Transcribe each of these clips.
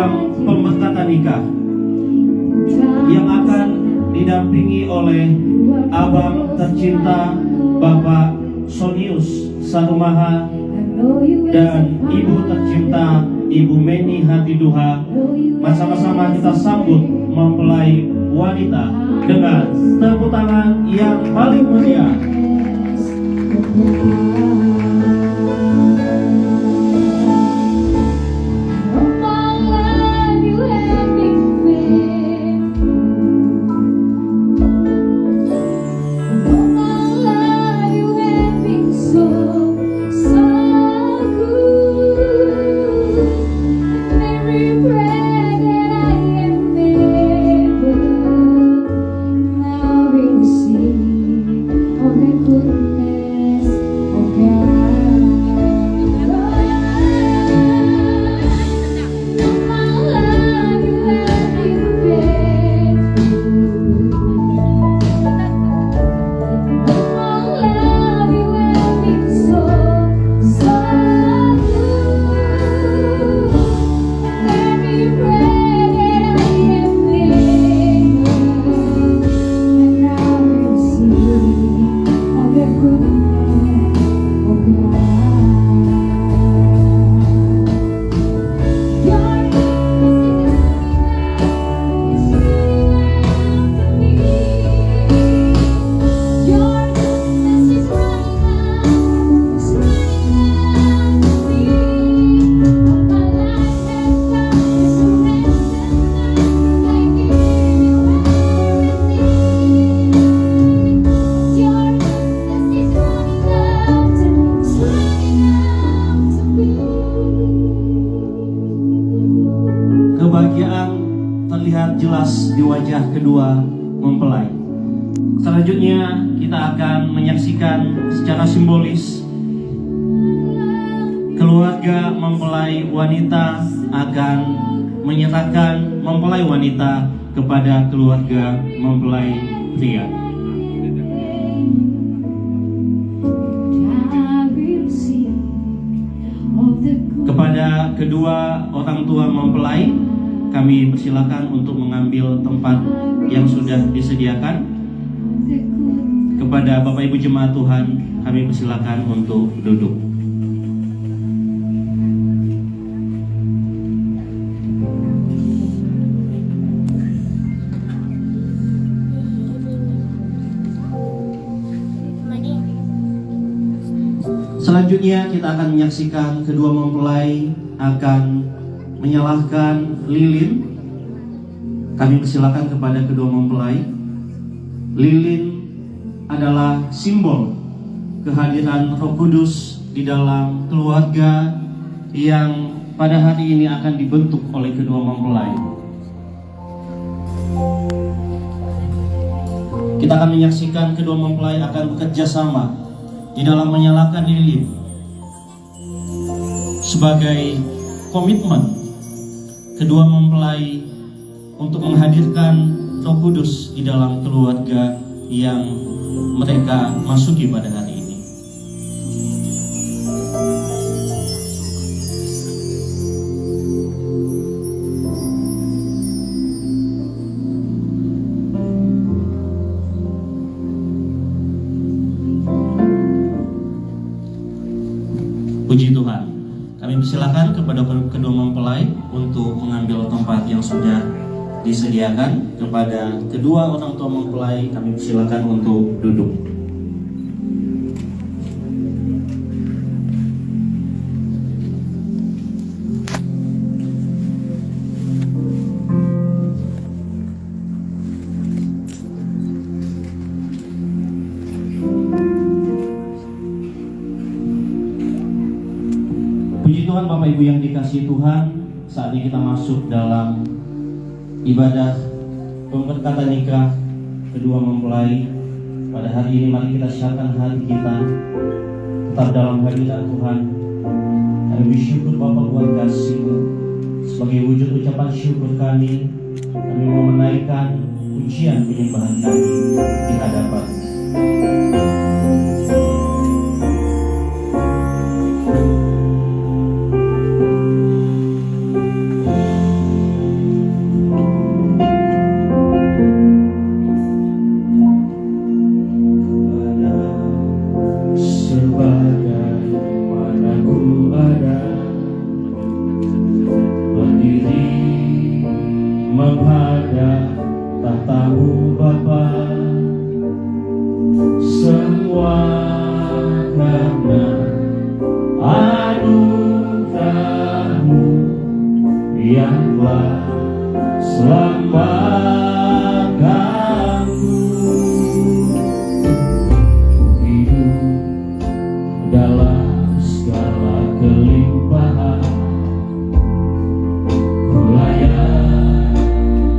dalam pemberkatan nikah yang akan didampingi oleh abang tercinta Bapak Sonius Sarumaha dan ibu tercinta Ibu Meni Hatiduha. Sama-sama kita sambut mempelai wanita dengan tepuk tangan yang paling meriah. Kebahagiaan terlihat jelas di wajah kedua mempelai. Selanjutnya kita akan menyaksikan secara simbolis keluarga mempelai wanita akan menyerahkan mempelai wanita kepada keluarga mempelai pria. Kepada kedua orang tua mempelai, kami persilakan untuk mengambil tempat yang sudah disediakan. Kepada Bapak Ibu Jemaat Tuhan, kami persilakan untuk duduk. Selanjutnya kita akan menyaksikan kedua mempelai akan menyalahkan lilin. Kami persilakan kepada kedua mempelai. Lilin adalah simbol kehadiran Roh Kudus di dalam keluarga yang pada hari ini akan dibentuk oleh kedua mempelai. Kita akan menyaksikan kedua mempelai akan bekerja sama di dalam menyalakan lilin sebagai komitmen kedua mempelai untuk menghadirkan Roh Kudus di dalam keluarga yang mereka masuki pada hari ini. Puji Tuhan. Kami persilakan kepada kedua mempelai untuk mengambil tempat yang sudah disediakan. Kepada kedua orang tua mempelai, kami persilakan untuk duduk. Puji Tuhan, Bapak Ibu yang dikasihi Tuhan, saat ini kita masuk dalam ibadah pemberkatan nikah kedua mempelai. Pada hari ini mari kita siapkan hati kita tetap dalam hadirat Tuhan. Kami bersyukur Bapa buat kasih-Mu. Sebagai wujud ucapan syukur kami mau menaikkan pujian penyembahan kami di hadapan. menghadap tahta-Mu Bapa, semua karena anugerah-Mu yang telah selamatkanku. Hidup dalam segala kelimpahan, ku layak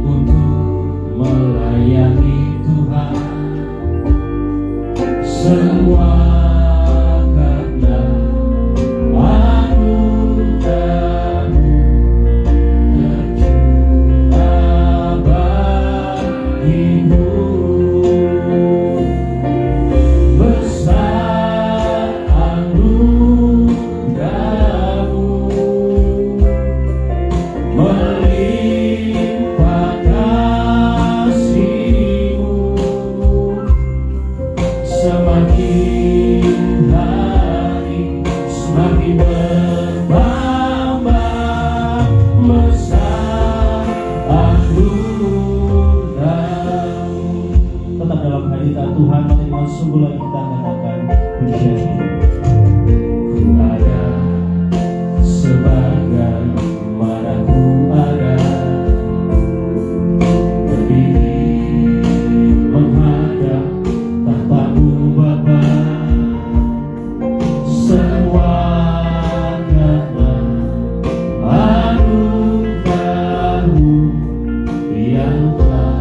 untuk melayani Tuhan. Semua karena anugerah-Mu tercurah bagiku. Besar anugerah-Mu, melimpah kasih-Mu, semakin hari semakin bertambah. Besar anugerah-Mu. Tetap dalam hadirat Tuhan, mari dengan sungguh lagi kita katakan pujian ini. Ku ada sebagaimana ku ada, berdiri menghadap tahta-Mu Bapa, semua karena anugerah-Mu yang telah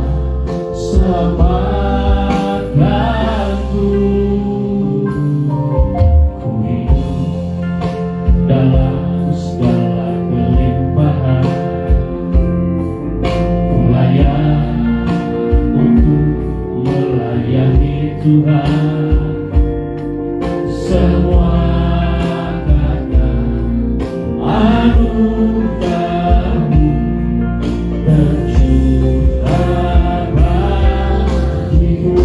selamatkanku. Ku hidup dalam segala kelimpahan, ku layak untuk melayani Tuhan. Semua karena anugerah-Mu tercurah bagiku.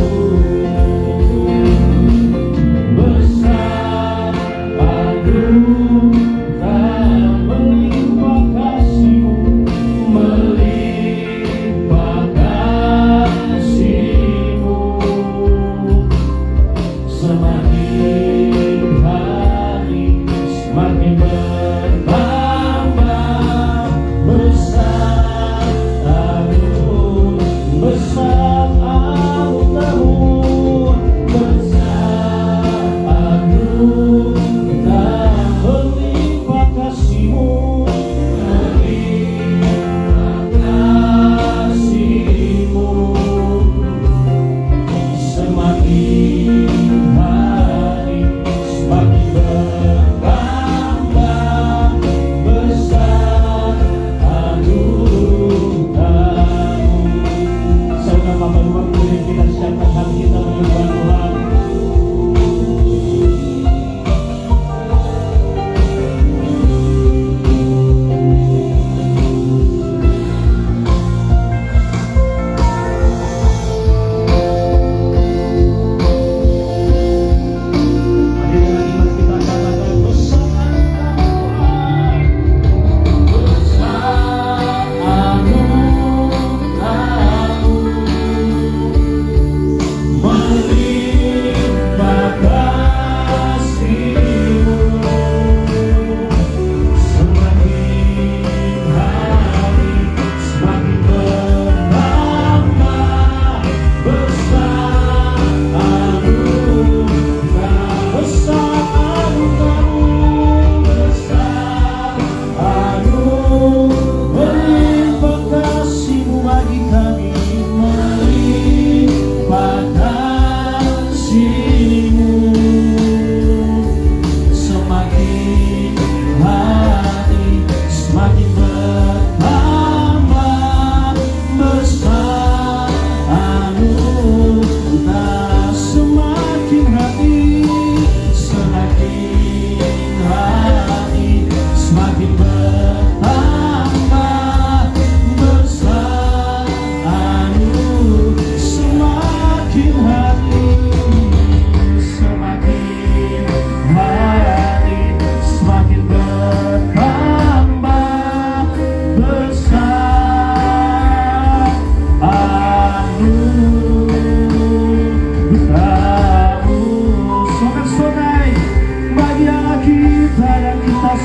Besar anugerah, melimpah kasih-Mu, melimpah kasih-Mu,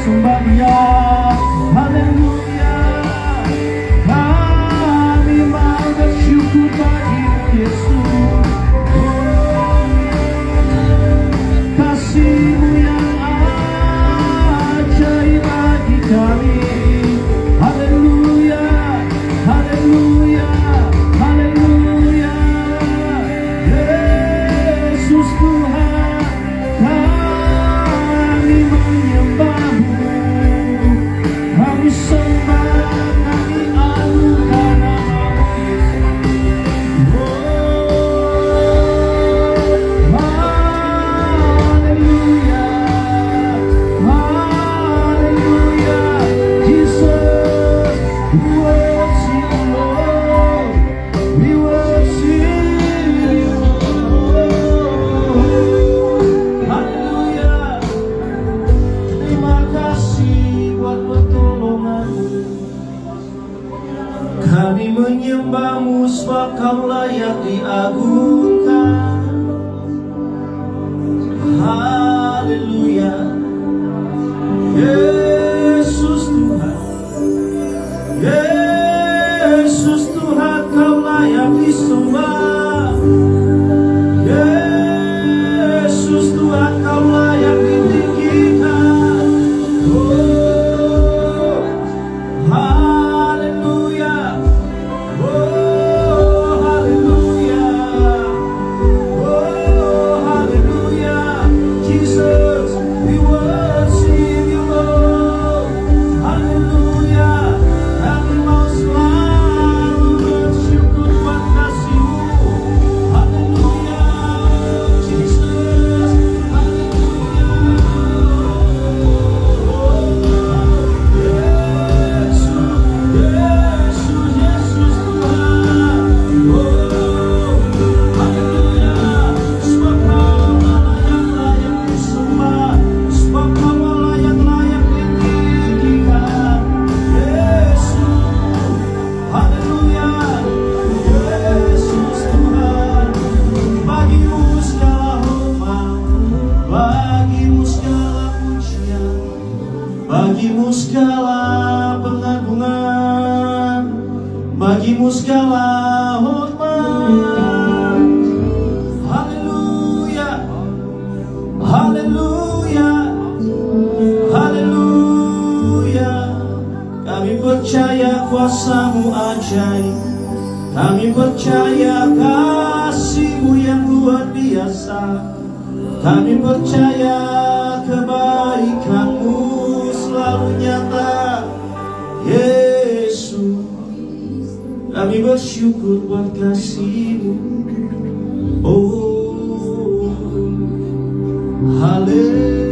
sembah Dia. Haleluya. Kami mau bersyukur bagi-Mu Yesus. Kasih-Mu yang ajaib bagi kami. Haleluya, haleluya, haleluya. Yesus Tuhan, kami menyembah-Mu, kami sembah, kami anugerah nama-Mu Yesus. Haleluya, haleluya, Jesus, we worship you, Lord, we worship you, Lord. Haleluya, terima kasih buat pertolongan-Mu. Kami menyembah-Mu sebab Kau layak diagungkan. Haleluya, Yesus Tuhan, Yesus Tuhan, Kau layak disembah. Yesus Tuhan, Kau layak ditinggikan. Oh, haleluya. Oh, haleluya. Oh, haleluya. Jesus, we worship you, Lord. Haleluya. Kami mau selalu bersyukur buat kasih-Mu. Haleluya. Jesus, haleluya. Yesus, Yesus Tuhan. Oh, haleluya. Sebab Kau layak disembah, sebab Kau layak ditinggikan. Yesus, haleluya. Yesus Tuhan, bagi-Mu segala hormat, bagi-Mu segala pujian, bagi-Mu segala pengagungan, bagi-Mu segala hormat. Haleluya, haleluya, haleluya. Kami percaya kuasa-Mu ajaib, kami percaya kasih-Mu yang luar biasa, kami percaya kebaikan-Mu selalu nyata. Yesus, kami bersyukur buat kasih-Mu. Oh, haleluya,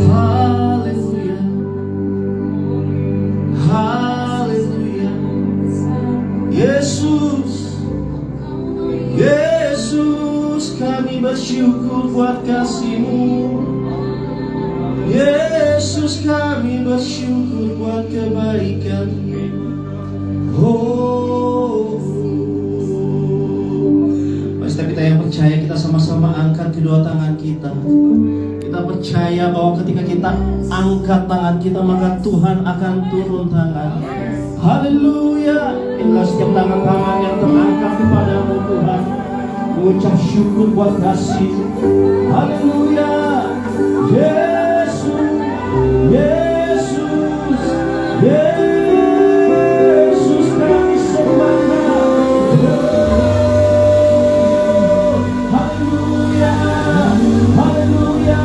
haleluya, haleluya. Yesus, Yesus, kami bersyukur buat kasih-Mu. Yesus, kami bersyukur buat kebaikan-Mu. Oh, setiap kita yang percaya, kita sama-sama angkat kedua tangan kita. Kita percaya bahwa ketika kita angkat tangan kita, maka Tuhan akan turun tangan. Haleluya. Inilah setiap tangan yang terangkat kepada-Mu Tuhan, mengucap syukur buat kasih. Haleluya. Yesus, Yesus, Yesus, kami sembah. Haleluya, haleluya.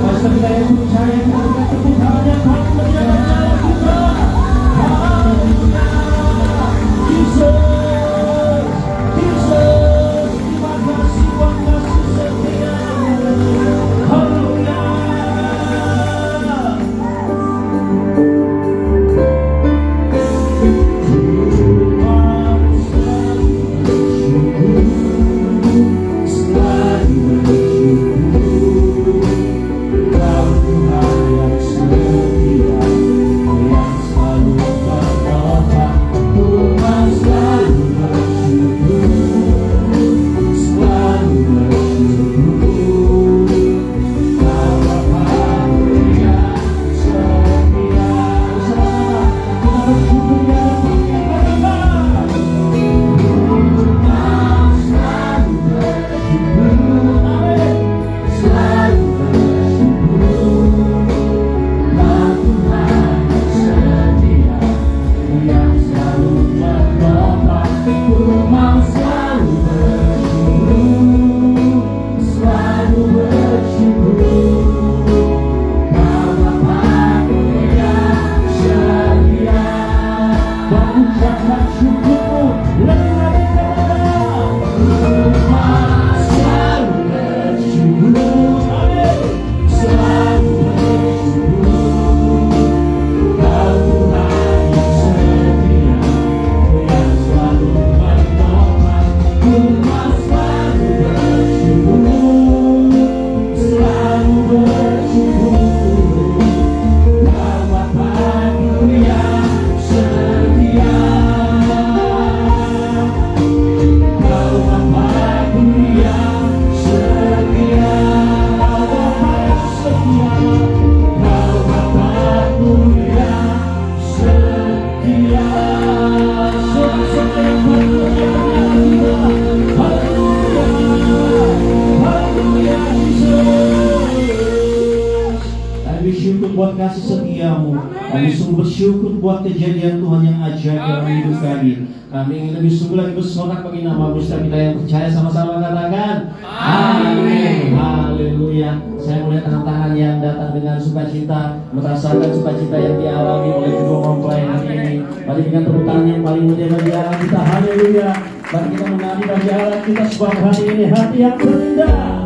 Masa kita yang percaya, kita tepuk tangan yang kuat menjaga kita. Haleluya. Jesus, Jesus, terima kasih buat kasih setia-Mu. Haleluya. kasih setiamu. Kami sungguh bersyukur buat kejadian Tuhan yang ajaib dalam hidup kami. Kami ingin lebih sungguh lagi bersorak bagi nama Setiap kita yang percaya sama-sama katakan amin. Haleluya. Saya melihat tangan-tangan yang datang dengan sukacita, merasakan sukacita yang dialami oleh kedua mempelai hari ini. Mari dengan tepuk tangan yang paling mulia bagi Allah kita. Haleluya. Mari kita menari bagi Allah kita sebab hari ini hati yang terindah.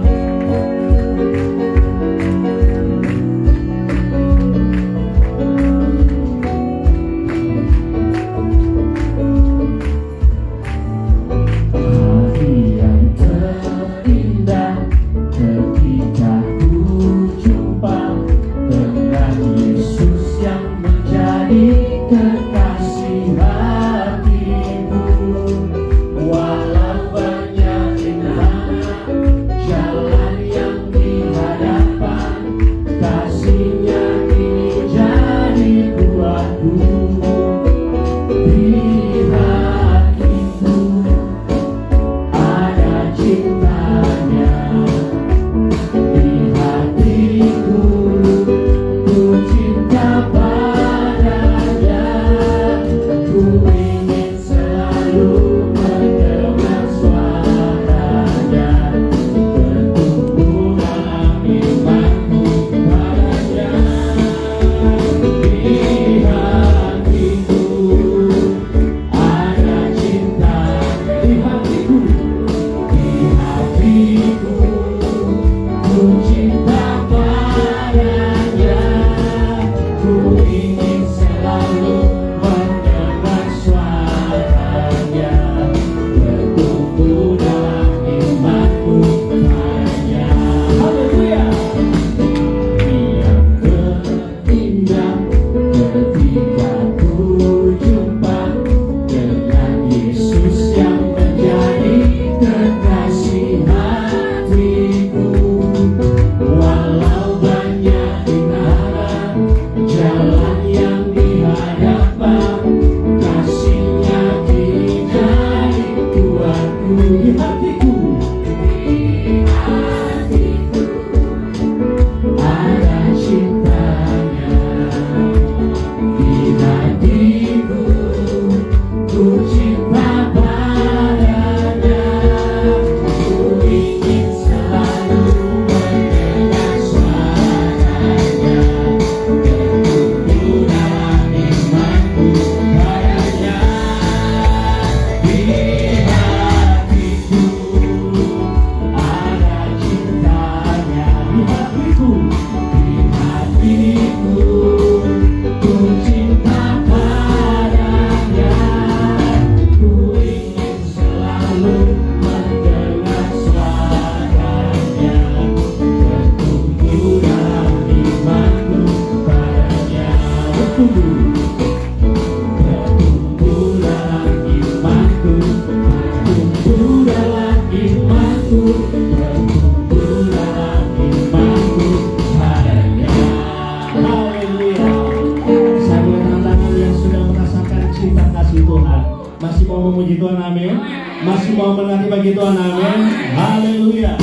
Masih mau memuji Tuhan, amin. Masih mau menanti bagi Tuhan, amin. Haleluya.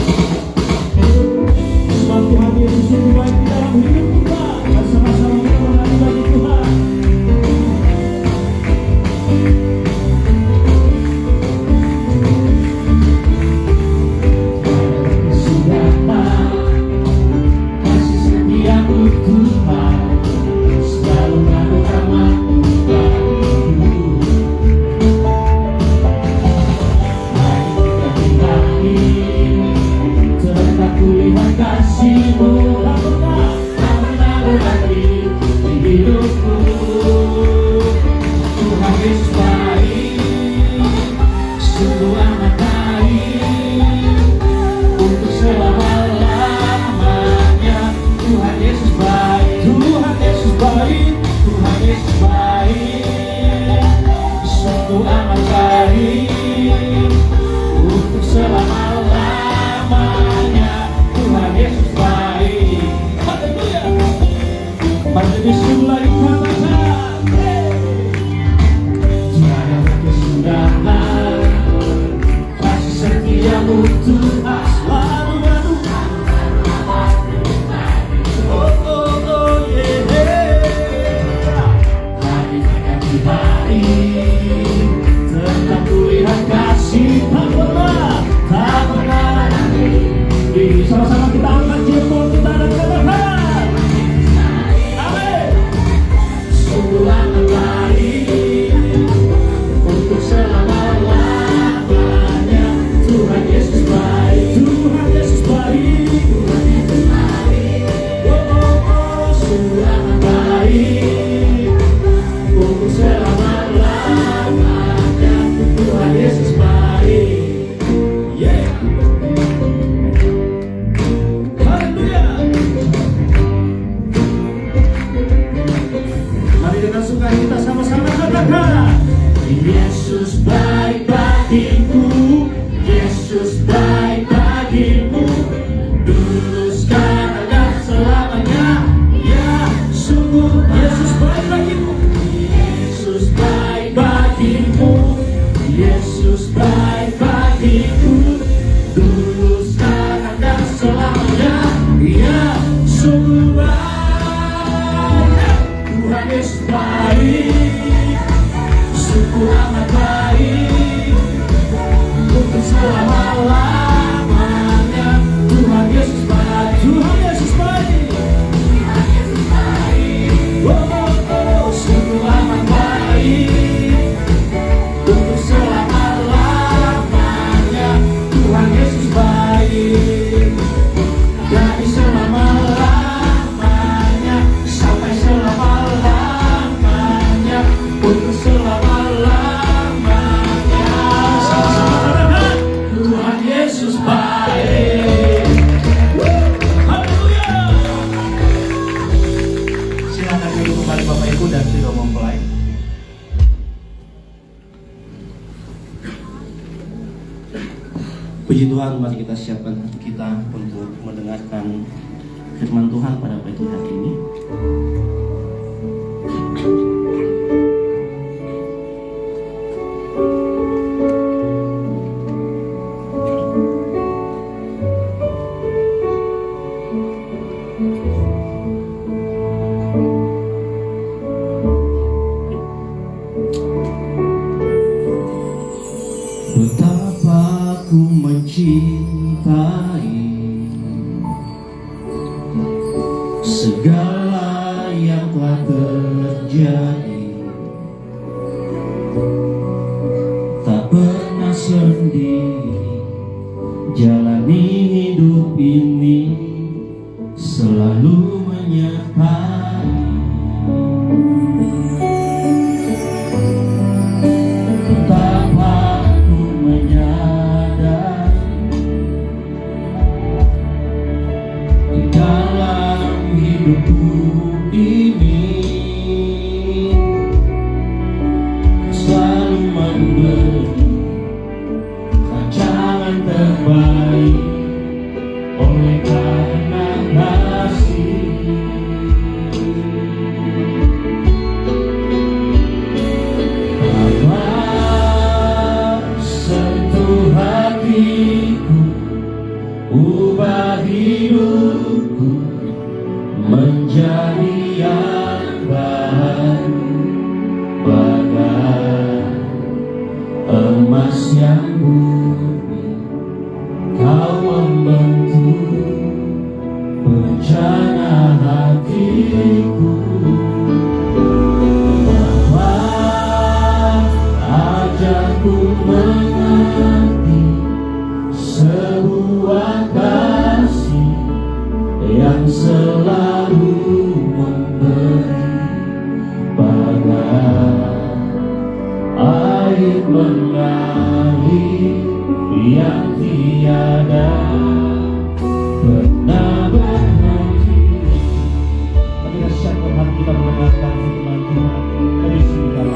Sebab Tuhan Yesus lebih baik di dalam hidup kita. Bersama-sama kita menanti bagi Tuhan. Siapa kasih setiamu Tuhan, selalu bersama. Kulihat kasih-Mu, baik, tetap kulihat kasih tak pernah ini. Sama-sama kita angkat jempol kita dan katakan amin. Sungguh amat baik untuk selama-lamanya. Tuhan Yesus baik, Tuhan Yesus baik, Tuhan Yesus baik. Sungguh amat baik untuk selama-lamanya. Tuhan Yesus baik. Yeah. Haleluya. Mari dengan sukacita sama-sama katakan, Yesus baik bagiku, Yesus baik bagiku, dulu sekarang dan selamanya. Ya, sungguh Yesus baik bagiku, Yesus baik bagiku, Yesus baik bagiku, dulu sekarang dan selamanya. Ya, sungguh baik. Tuhan Yesus baik, sungguh amat baik untuk selama-lamanya. Tuhan Yesus baik, Tuhan Yesus baik, Tuhan Yesus baik. Sungguh amat baik untuk selama-lamanya. Tuhan Yesus baik dari selama-lamanya sampai selama-lamanya, untuk selama-lamanya. Sama-sama katakan, Tuhan Yesus baik. Haleluya. Silakan duduk kembali Bapak Ibu dan sudah mempelai. Puji Tuhan, mari kita siapkan hati kita untuk mendengarkan firman Tuhan pada pagi hari ini. Betapa ku mencintai segala yang telah terjadi, tak pernah sendiri jalani hidup ini, selalu menyertai. Betapa ku menyadari di dalam hidupku ini selalu memberi rancangan terbaik oleh karena kasih. Bapa, sentuh hatiku, ubah hidupku menjadi yang baru, bagai emas yang murni. Kau membentuk rencana hatiku. Bapa, ajarku mengerti sebuah kasih yang selalu memberi, bagai air mengalir yang tiada pernah berhenti. Mari kita siapkan hati kita mendengarkan firman Tuhan dari segala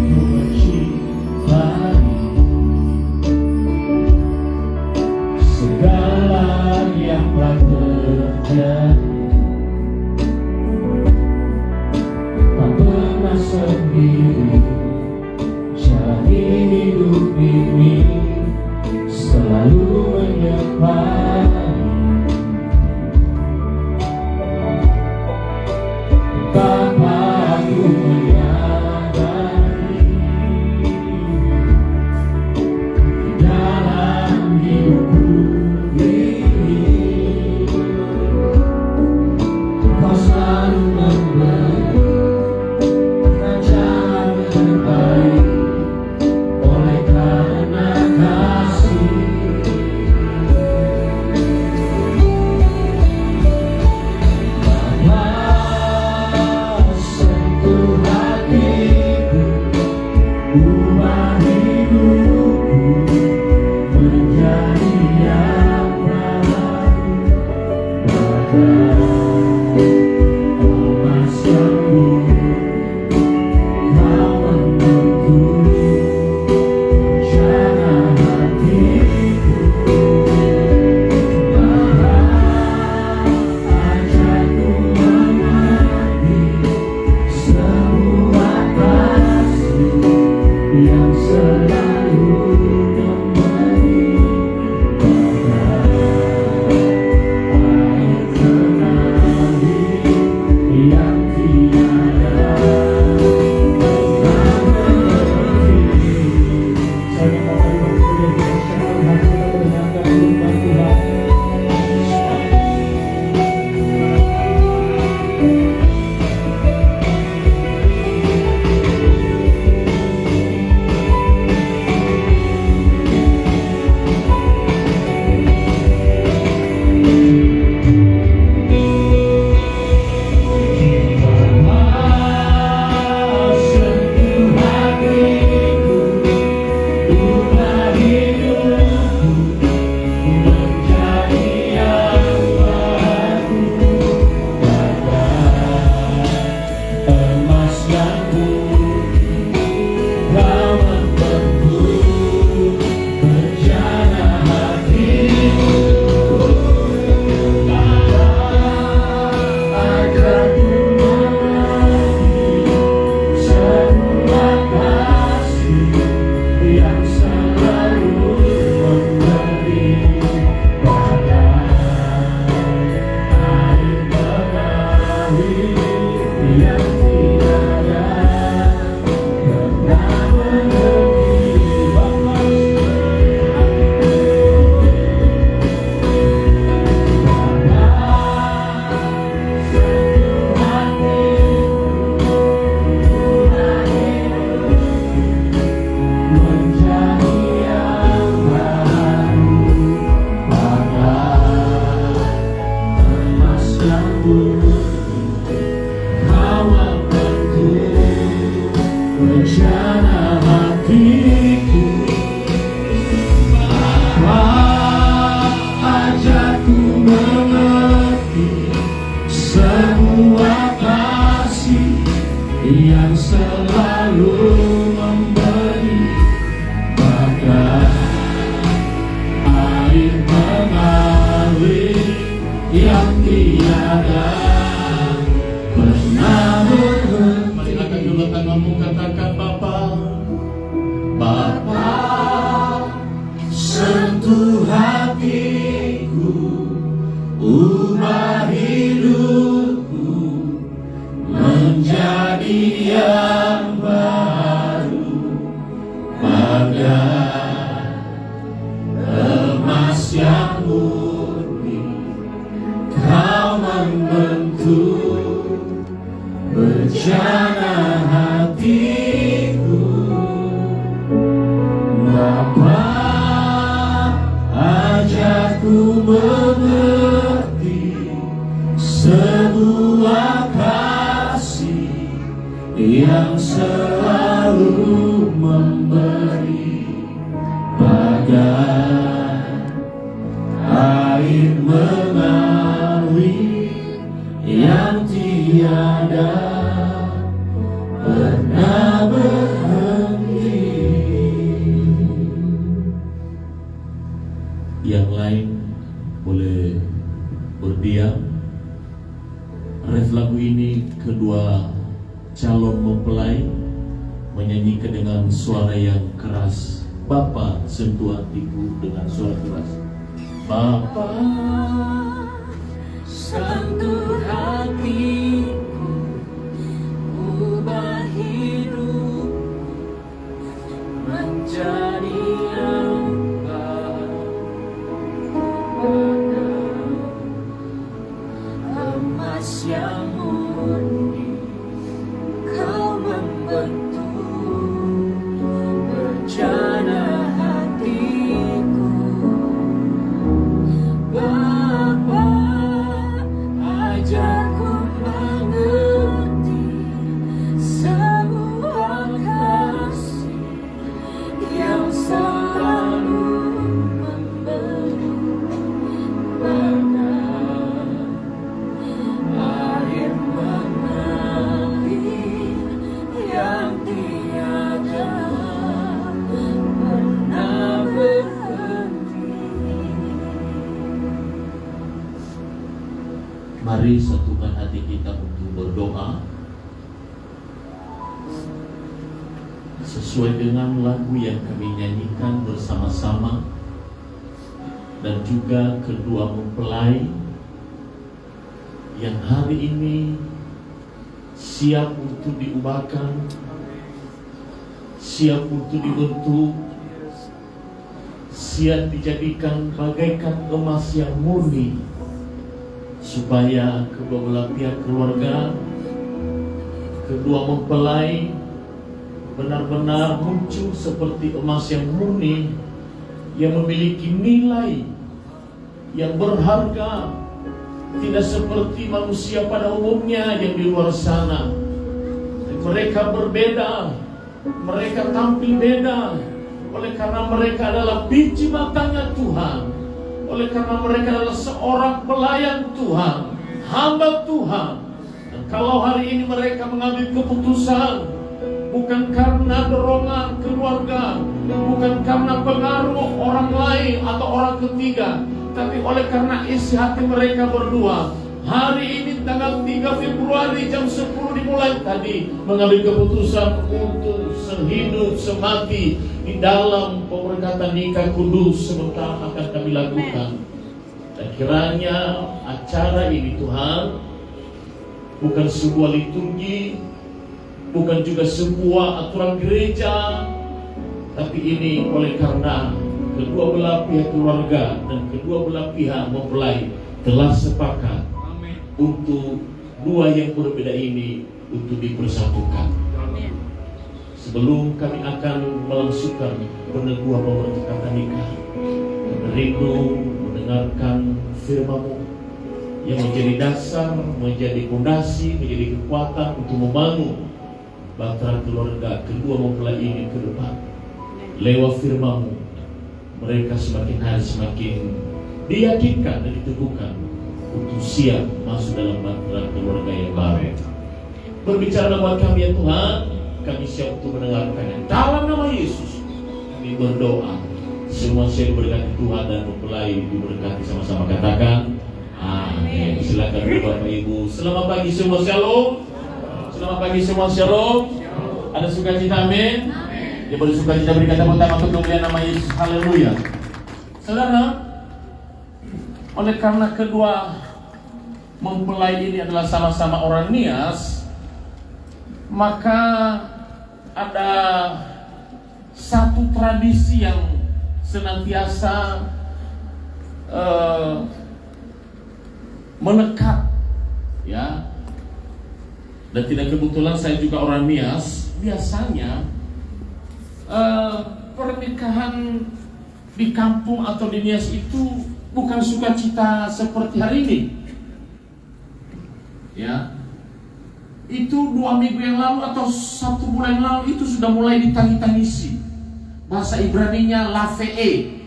ku mencintai segala yang telah terjadi, tak pernah sendiri jalani hidup ini, selalu menyertai. Betapa aku menyadari Rencana hatiku, apa aja ku mengerti semua kasih yang selalu memberi, bagai air mengalir yang tiada pernah berhenti. Mari angkat dulu tanganmu, katakan Bapa, Bapa, sentuh hatiku, ubah hidupku menjadi yang baru, bagai emas yang murni. Kau membentuk rencana hatiku, Bapa, ajarku mengerti sebuah kasih yang selalu memberi, bagai air mengalir yang tiada pernah berhenti. Yang lain boleh berdiam. Ref lagu ini kedua calon mempelai menyanyikan dengan suara yang keras. Bapa, sentuh hatiku dengan suara keras. Bapa, sentuh hatiku, ubah hidup menjadi yang baru, emas yang murni. Kau membentuk rencana hatiku, Bapa, ajarku mengerti semua kasih yang selalu memberi, bagai air mengalir yang tiada pernah berhenti. Mari satukan hati kita untuk berdoa sesuai dengan lagu yang kami nyanyikan bersama-sama, dan juga kedua mempelai yang hari ini siap untuk diubahkan, siap untuk dibentuk, siap dijadikan bagaikan emas yang murni, supaya kedua belah pihak keluarga, kedua mempelai benar-benar muncul seperti emas yang murni, yang memiliki nilai yang berharga, tidak seperti manusia pada umumnya yang di luar sana. Mereka berbeda, mereka tampil beda, oleh karena mereka adalah biji matanya Tuhan, oleh karena mereka adalah seorang pelayan Tuhan, hamba Tuhan. Dan kalau hari ini mereka mengambil keputusan bukan karena dorongan keluarga, bukan karena pengaruh orang lain atau orang ketiga, tapi oleh karena isi hati mereka berdua, hari ini tanggal 3 Februari jam 10 dimulai tadi, mengambil keputusan untuk sehidup semati di dalam pemberkatan nikah kudus sebentar akan kami lakukan. Dan kiranya acara ini Tuhan bukan sebuah liturgi, bukan juga sebuah aturan gereja, tapi ini oleh karena kedua belah pihak keluarga dan kedua belah pihak mempelai telah sepakat untuk dua yang berbeda ini untuk dipersatukan. Sebelum kami akan melangsungkan peneguhan pemberkatan nikah, kami rindu mendengarkan firman-Mu yang menjadi dasar, menjadi fondasi, menjadi kekuatan untuk membangun bahtera keluarga kedua mempelai ini ke depan. Lewat firman-Mu, mereka semakin hari semakin diyakinkan dan diteguhkan untuk siap masuk dalam bahtera keluarga yang baru. Berbicara buat kami ya Tuhan, kami siap untuk mendengarkannya. Dalam nama Yesus kami berdoa. Semua saya diberkati Tuhan dan mempelai diberkati sama-sama, katakan amin. Silakan Bapak Ibu. Selamat pagi semua, shalom. Selamat pagi semua, shalom. Ada sukacita, amin. Ya bersukacita berikan tepuk tangan untuk kemuliaan nama Yesus, haleluya. Saudara, oleh karena kedua mempelai ini adalah sama-sama orang Nias, maka ada satu tradisi yang senantiasa melekat, ya. Dan tidak kebetulan saya juga orang Nias. Biasanya pernikahan di kampung atau di Nias itu bukan sukacita seperti hari ini, ya. Itu 2 minggu yang lalu atau 1 bulan yang lalu itu sudah mulai ditangis-tangisi. Bahasa Ibraninya lavee.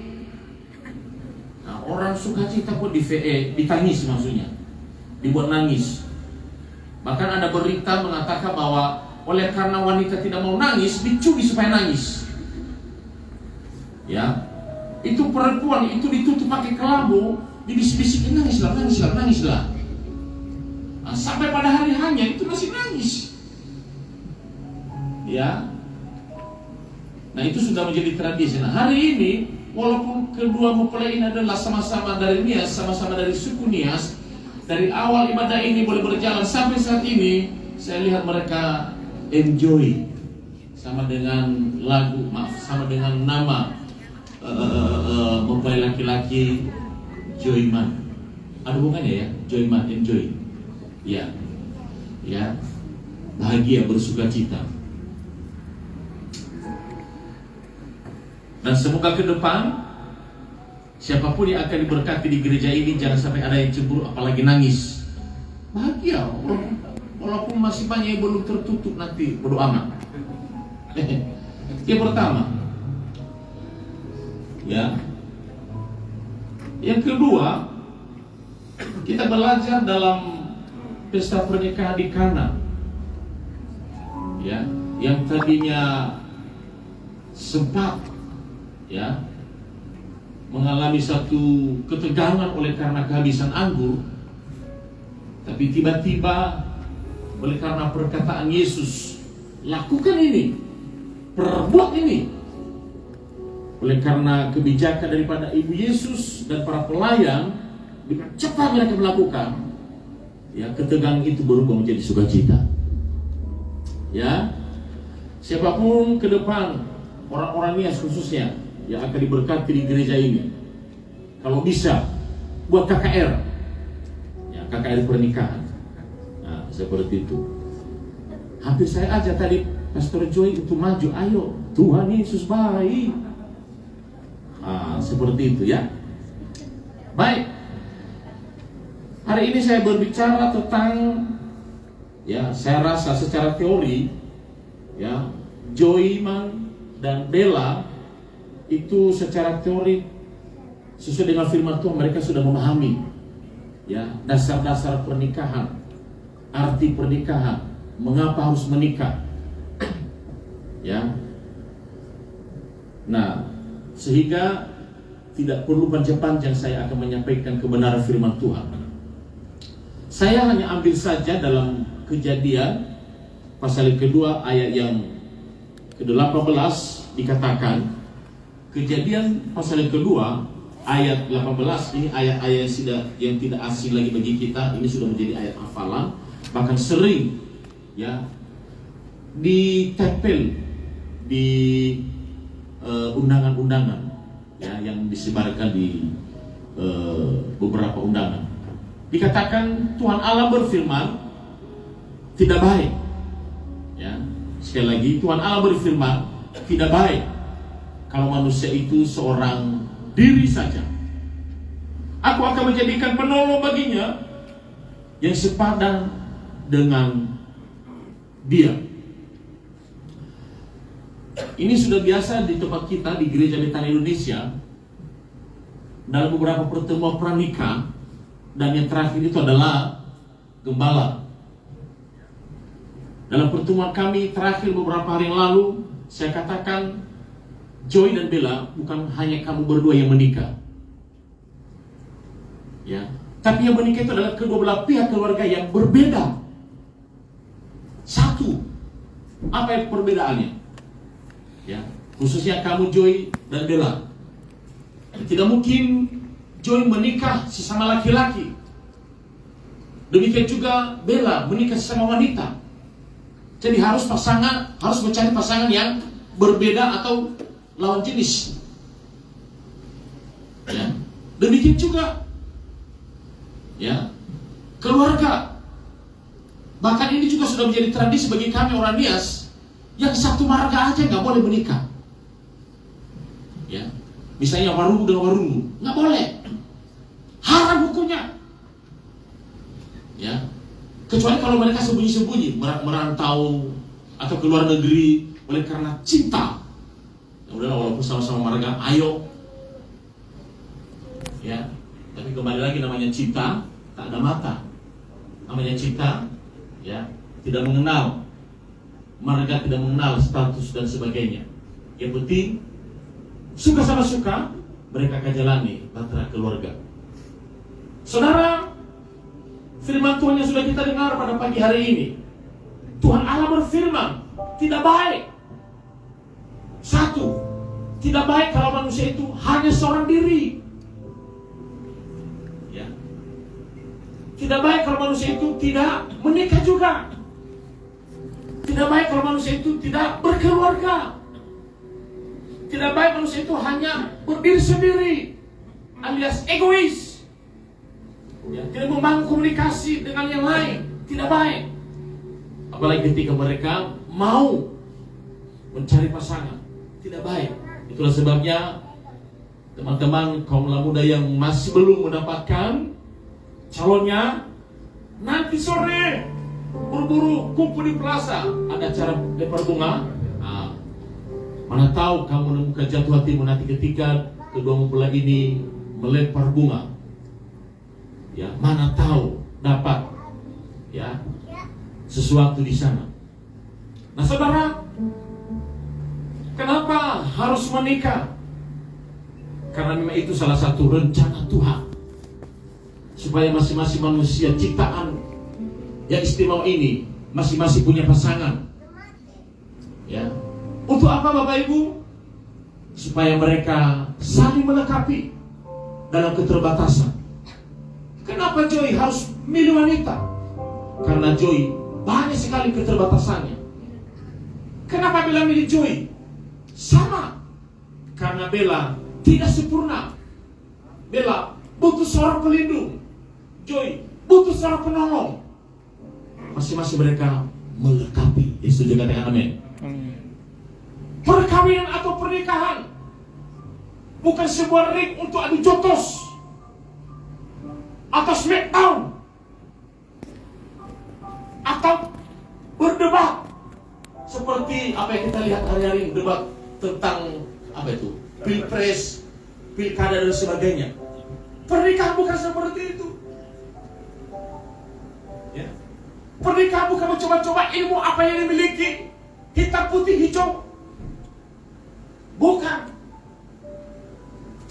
Nah, orang sukacita pun ditangis, maksudnya dibuat nangis. Bahkan ada berita mengatakan bahwa oleh karena wanita tidak mau nangis, dicuri supaya nangis. Ya, itu perempuan itu ditutup pakai kelambu, dibisik-bisikin nangislah, nangislah, nangislah. Nah, sampai pada hari hanya itu masih nangis. Ya. Nah, itu sudah menjadi tradisi. Nah, hari ini walaupun kedua mempelai ini adalah sama-sama dari Nias, sama-sama dari suku Nias, dari awal ibadah ini boleh berjalan sampai saat ini, saya lihat mereka enjoy sama dengan lagu, sama dengan nama mempelai laki-laki Joyman. Ada hubungannya ya, Joyman, enjoy. Ya, ya, bahagia, bersukacita. Dan semoga ke depan siapapun yang akan diberkati di gereja ini jangan sampai ada yang cemburu, apalagi nangis. Bahagia, walaupun masih banyak yang belum tertutup nanti, bodo amat. Yang pertama, ya. Yang kedua, kita belajar dalam pesta pernikahan di Kana, ya, yang tadinya sempat, ya, mengalami satu ketegangan oleh karena kehabisan anggur, tapi tiba-tiba oleh karena perkataan Yesus, lakukan ini, perbuat ini. Oleh karena kebijakan daripada Ibu Yesus dan para pelayan, dengan cepat mereka melakukan, ya, ketegangan itu berubah menjadi sukacita. Ya, siapapun ke depan, orang-orang Nias khususnya yang akan diberkati di gereja ini, kalau bisa buat KKR, ya, KKR pernikahan. Nah, seperti itu. Hampir saya ajak tadi Pastor Joy untuk maju, ayo, Tuhan Yesus baik. Seperti itu, ya. Baik. Hari ini saya berbicara tentang, ya, saya rasa secara teori, ya, Joyman dan Bella itu secara teori sesuai dengan firman Tuhan, mereka sudah memahami, ya, dasar-dasar pernikahan, arti pernikahan, mengapa harus menikah, ya. Nah, sehingga tidak perlu panjang-panjang saya akan menyampaikan kebenaran firman Tuhan. Saya hanya ambil saja dalam Kejadian pasal kedua ayat yang ke-18 dikatakan, Kejadian pasal kedua ayat 18 ini ayat-ayat yang tidak asing lagi bagi kita, ini sudah menjadi ayat hafalan, bahkan sering, ya, ditempel di undangan-undangan, ya, yang disebarkan di beberapa undangan. Dikatakan Tuhan Allah berfirman, tidak baik, ya, sekali lagi Tuhan Allah berfirman, tidak baik kalau manusia itu seorang diri saja. Aku akan menjadikan penolong baginya yang sepadan dengan dia. Ini sudah biasa di tempat kita di Gereja Betani Indonesia. Dalam beberapa pertemuan pranikah, dan yang terakhir itu adalah gembala. Dalam pertemuan kami terakhir beberapa hari yang lalu, saya katakan Joy dan Bella bukan hanya kamu berdua yang menikah, ya, tapi yang menikah itu adalah kedua belah pihak keluarga yang berbeda. Satu, apa yang perbedaannya? Ya, khususnya kamu Joy dan Bella. Tidak mungkin Joy menikah sesama laki-laki. Demikian juga Bella menikah sesama wanita. Jadi harus mencari pasangan yang berbeda atau lawan jenis. Ya. Demikian juga ya, keluarga. Bahkan ini juga sudah menjadi tradisi bagi kami orang Nias, yang satu marga aja nggak boleh menikah. Ya. Misalnya warung dengan warung, nggak boleh. Haram hukumnya. Ya. Kecuali kalau mereka sembunyi-sembunyi merantau atau ke luar negeri oleh karena cinta. Ya udahlah, walaupun sama-sama marga, ayo. Ya. Tapi kembali lagi, namanya cinta tak ada mata. Namanya cinta, ya, tidak mengenal marga, tidak mengenal status dan sebagainya. Yang penting suka sama suka, mereka akan jalani bahtera keluarga. Saudara, firman Tuhan yang sudah kita dengar pada pagi hari ini, Tuhan Allah berfirman, tidak baik. Satu, tidak baik kalau manusia itu hanya seorang diri. Ya. Tidak baik kalau manusia itu tidak menikah juga. Tidak baik kalau manusia itu tidak berkeluarga. Tidak baik manusia itu hanya berdiri sendiri, alias egois. Ya, tidak membangun komunikasi dengan yang lain. Tidak baik. Apalagi ketika mereka mau mencari pasangan. Tidak baik. Itulah sebabnya teman-teman kaum muda yang masih belum mendapatkan calonnya, nanti sore buru-buru kumpul di plaza, ada acara lempar bunga. Mana tahu kamu menemukan jatuh hatimu nanti ketika kedua mempelai ini melempar bunga. Ya, mana tahu dapat ya sesuatu di sana. Nah, saudara, kenapa harus menikah? Karena memang itu salah satu rencana Tuhan, supaya masing-masing manusia ciptaan yang istimewa ini masing-masing punya pasangan. Ya. Untuk apa Bapak Ibu? Supaya mereka saling melengkapi dalam keterbatasan. Kenapa Joy harus milih wanita? Karena Joy banyak sekali keterbatasannya. Kenapa Bella milih Joy? Sama. Karena Bella tidak sempurna. Bella butuh seorang pelindung. Joy butuh seorang penolong. Masing-masing mereka melengkapi. Yesus juga katakan amin. Perkawinan atau pernikahan bukan sebuah ring untuk adu jotos atau smackdown atau berdebat seperti apa yang kita lihat hari-hari, debat tentang apa itu, pilpres, pilkada dan sebagainya. Pernikahan bukan seperti itu. Ya. Pernikahan bukan mencoba-coba ilmu apa yang dimiliki, hitam putih hijau. Bukan.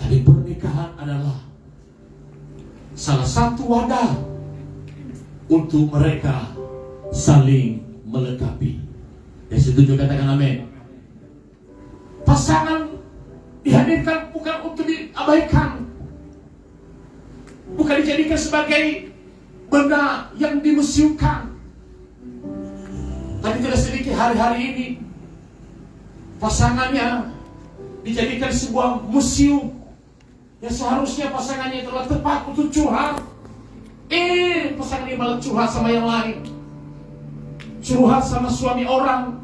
Tapi pernikahan adalah salah satu wadah untuk mereka saling melengkapi. Dan setuju katakan amin. Pasangan dihadirkan bukan untuk diabaikan, bukan dijadikan sebagai benda yang dimuseumkan. Tapi tidak sedikit hari-hari ini pasangannya dijadikan sebuah museum yang seharusnya pasangannya telah tepat untuk curhat. Pasangan ini malah curhat sama yang lain, curhat sama suami orang,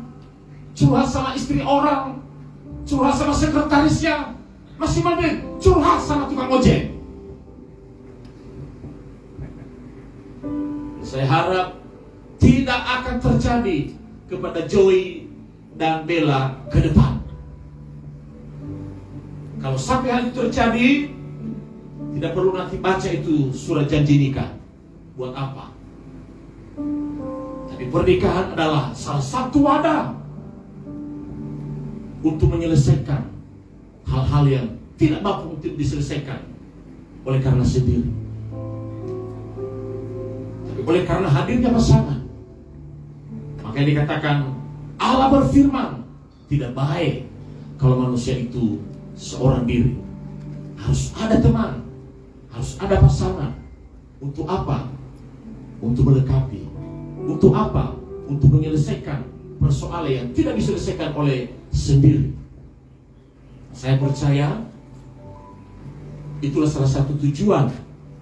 curhat sama istri orang, curhat sama sekretarisnya, masih mending curhat sama tukang ojek. Saya harap tidak akan terjadi kepada Joy dan Bella ke depan. Kalau sampai hal itu terjadi, tidak perlu nanti baca itu surat janji nikah. Buat apa? Tapi pernikahan adalah salah satu wadah untuk menyelesaikan hal-hal yang tidak mampu untuk diselesaikan oleh karena sendiri. Tapi oleh karena hadirnya pasangan, makanya dikatakan Allah berfirman, tidak baik kalau manusia itu seorang diri. Harus ada teman, harus ada pasangan. Untuk apa? Untuk melengkapi. Untuk apa? Untuk menyelesaikan persoalan yang tidak diselesaikan oleh sendiri. Saya percaya itulah salah satu tujuan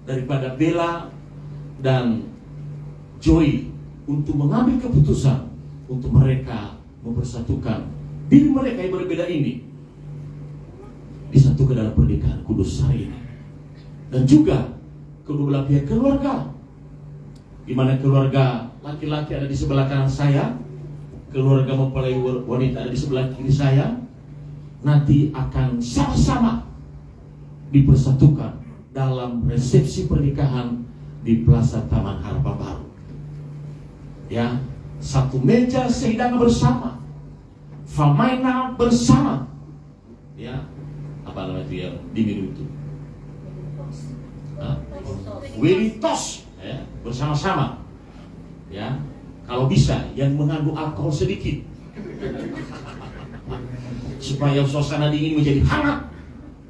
daripada Bella dan Joy untuk mengambil keputusan untuk mereka mempersatukan diri mereka yang berbeda ini disatukan dalam pernikahan kudus hari ini. Dan juga kedua belah pihak keluarga, di mana keluarga laki-laki ada di sebelah kanan saya, keluarga mempelai wanita ada di sebelah kiri saya, nanti akan sama-sama dipersatukan dalam resepsi pernikahan di Plaza Taman Harapan Baru. Ya, satu meja sehidangan bersama, famaina bersama, ya, apa namanya itu yang diminum itu, Welitos, ya, bersama-sama, ya, kalau bisa yang mengandung alkohol sedikit, supaya suasana dingin menjadi hangat.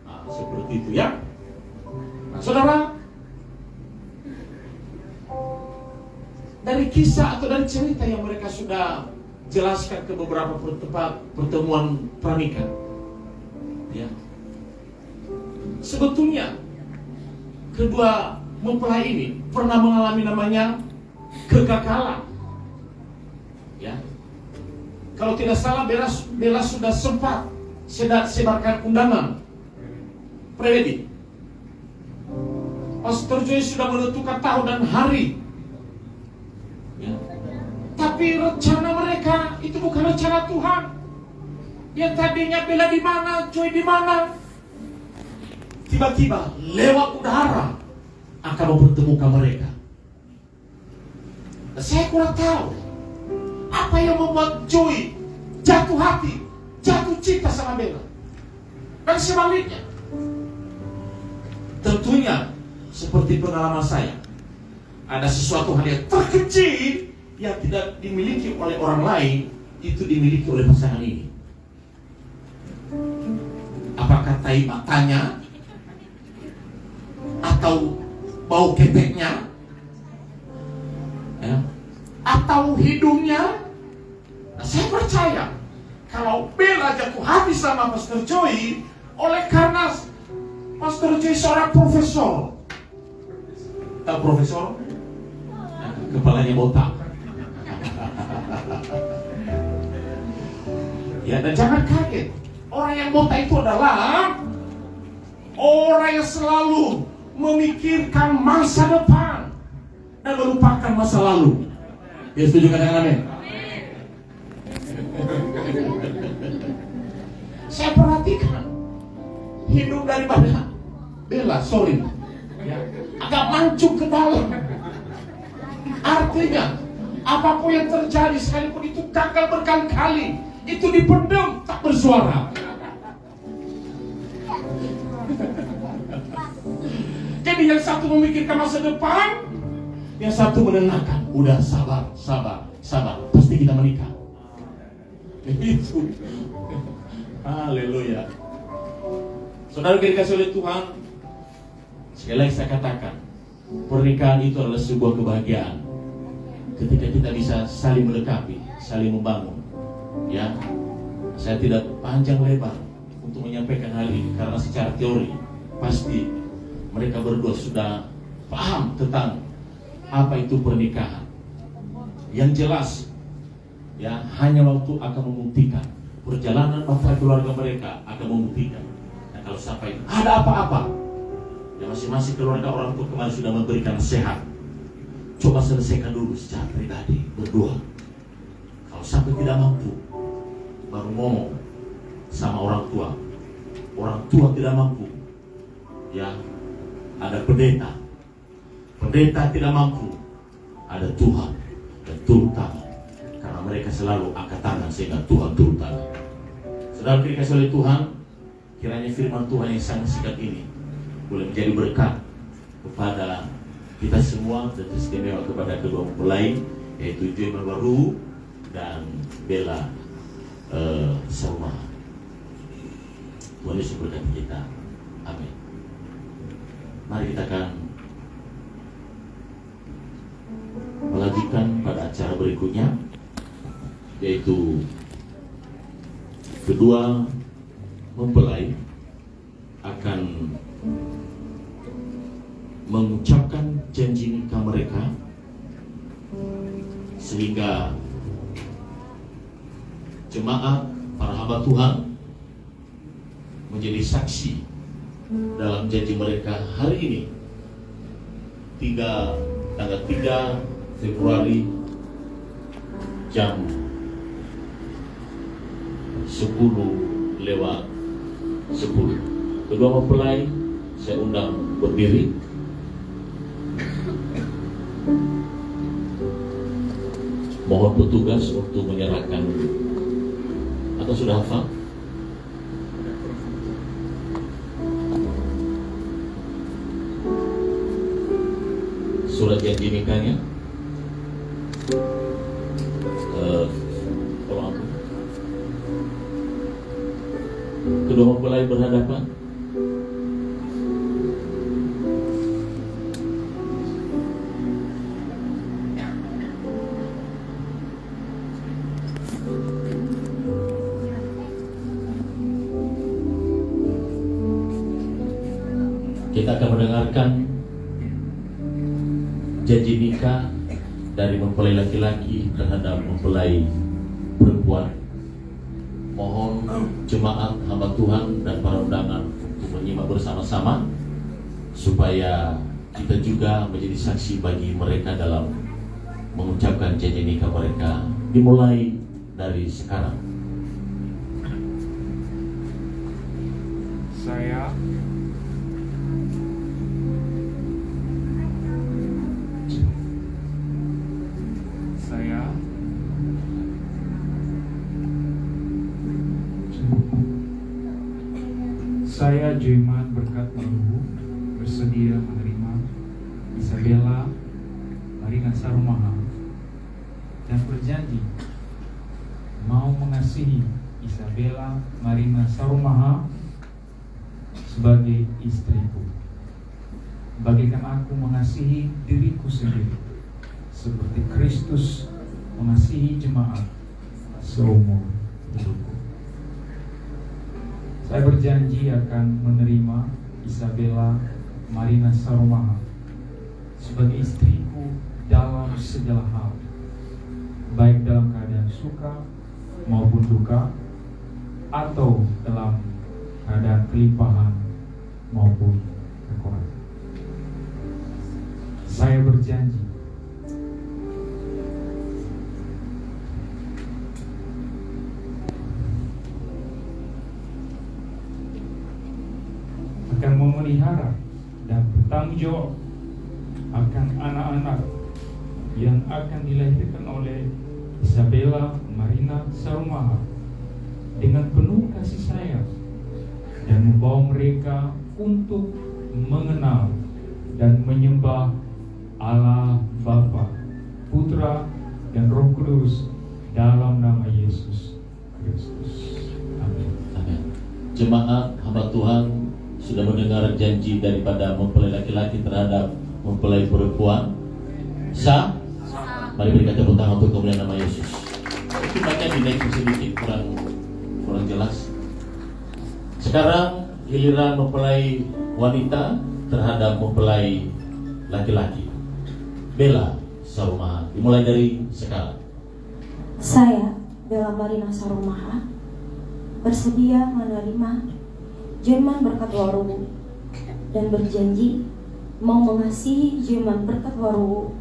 Nah, seperti itu ya. Nah, saudara, dari kisah atau dari cerita yang mereka sudah jelaskan ke beberapa tempat pertemuan pranikah, ya, sebetulnya kedua mempelai ini pernah mengalami namanya kegagalan. Ya, kalau tidak salah Bella sudah sempat sebarkan undangan prewedding. Pastor Joy sudah menentukan tahun dan hari. Ya. Tapi rencana mereka itu bukan rencana Tuhan. Yang tadinya Bella di mana, Joy di mana, tiba-tiba lewat udara akan mempertemukan mereka. Nah, saya kurang tahu apa yang membuat Joy jatuh hati, jatuh cinta sama Bella, dan sebaliknya. Tentunya seperti pengalaman saya, ada sesuatu hal yang terkecil yang tidak dimiliki oleh orang lain, itu dimiliki oleh pasangan ini. Apakah tai matanya, atau bau keteknya, ya, atau hidungnya? Nah, saya percaya kalau Bella jatuh hati sama Pastor Joy oleh karena Pastor Joy seorang profesor. Tahu profesor? Nah, kepalanya botak. Ya, dan jangan kaget, orang yang botak itu adalah orang yang selalu memikirkan masa depan dan melupakan masa lalu. Ya, setuju katakan amin? Saya perhatikan hidung daripada Bella, ya, agak mancung ke dalam. Artinya apapun yang terjadi, sekalipun itu gagal berkali-kali, itu dipendam, tak bersuara. Jadi yang satu memikirkan masa depan, yang satu menenangkan. Udah sabar, pasti kita menikah. Itu. Haleluya. Saudara dikasih oleh Tuhan, sekali lagi saya katakan, pernikahan itu adalah sebuah kebahagiaan ketika kita bisa saling melengkapi, saling membangun. Ya, saya tidak panjang lebar untuk menyampaikan hal ini karena secara teori pasti mereka berdua sudah paham tentang apa itu pernikahan. Yang jelas, ya, hanya waktu akan membuktikan. Perjalanan bangsa keluarga mereka akan membuktikan. Dan kalau sampai ada apa-apa, ya masing-masing keluarga orang tua kemarin sudah memberikan nasihat. Coba selesaikan dulu secara pribadi, berdua. Kalau sampai tidak mampu, baru ngomong sama orang tua. orang tua tidak mampu, ya ada pendeta. Pendeta tidak mampu, ada Tuhan dan turun tangan. Karena mereka selalu angkat tangan sehingga Tuhan turun tangan. Saudara dikasih oleh Tuhan, kiranya firman Tuhan yang sangat singkat ini boleh menjadi berkat kepada kita semua dan istimewa kepada kedua mempelai, yaitu Joyman Baru dan Bella Sarumaha. Tuhan Yesus berkati kita. Amin. Mari kita akan melanjutkan pada acara berikutnya, yaitu kedua mempelai akan mengucapkan janji nikah mereka, sehingga jemaat para hamba Tuhan menjadi saksi dalam janji mereka hari ini, tanggal 3 Februari jam 10:10. Kedua mempelai saya undang berdiri. Mohon petugas untuk menyerahkan, atau sudah hafal? Surat janji nikahnya. Tolong aku. Kedua mempelai berhadapan. Kita akan mendengarkan janji nikah dari mempelai laki-laki terhadap mempelai perempuan. Mohon jemaat hamba Tuhan dan para undangan untuk menyimak bersama-sama, supaya kita juga menjadi saksi bagi mereka dalam mengucapkan janji nikah mereka, dimulai dari sekarang. Saya Joyman Berkat Baru bersedia menerima Isabella Marina Sarumaha dan berjanji mau mengasihi Isabella Marina Sarumaha sebagai istriku, bagaikan aku mengasihi diriku sendiri, seperti Kristus mengasihi jemaat seumur hidupku. Saya berjanji akan menerima Isabella Marina Sarumaha sebagai istriku dalam segala hal, baik dalam keadaan suka maupun duka, atau dalam keadaan kelimpahan maupun kekurangan. Saya berjanji akan memelihara dan bertanggung jawab akan anak-anak yang akan dilahirkan oleh Isabella Marina Sarumaha dengan penuh kasih sayang, dan membawa mereka untuk mengenal dan menyembah Allah Bapa, Putra, dan Roh Kudus dalam nama Yesus Kristus. Amin. Amin. Jemaat hamba Tuhan sudah mendengar janji daripada mempelai laki-laki terhadap mempelai perempuan. Sah? Mari berikan tepuk tangan untuk kemuliaan nama Yesus. Itu banyak dinaikin sedikit, kurang jelas. Sekarang giliran mempelai wanita terhadap mempelai laki-laki. Bella Sarumaha, dimulai dari sekarang. Saya, Bella Marina Sarumaha, bersedia menerima Joyman Berkat Baru dan berjanji mau mengasihi Joyman Berkat Baru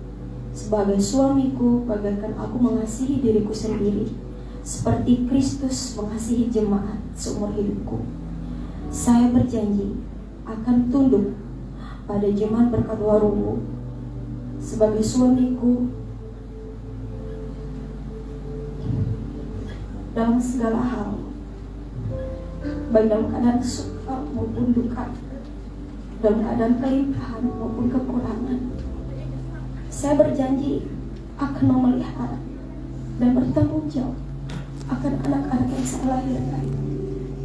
sebagai suamiku, bagaikan aku mengasihi diriku sendiri, seperti Kristus mengasihi jemaat seumur hidupku. Saya berjanji akan tunduk pada jemaat Berkat Waruwu sebagai suamiku dalam segala hal, baik dalam keadaan suka maupun duka, dalam keadaan kelimpahan maupun kekurangan. Saya berjanji akan memelihara dan bertanggung jawab akan anak-anak yang saya lahirkan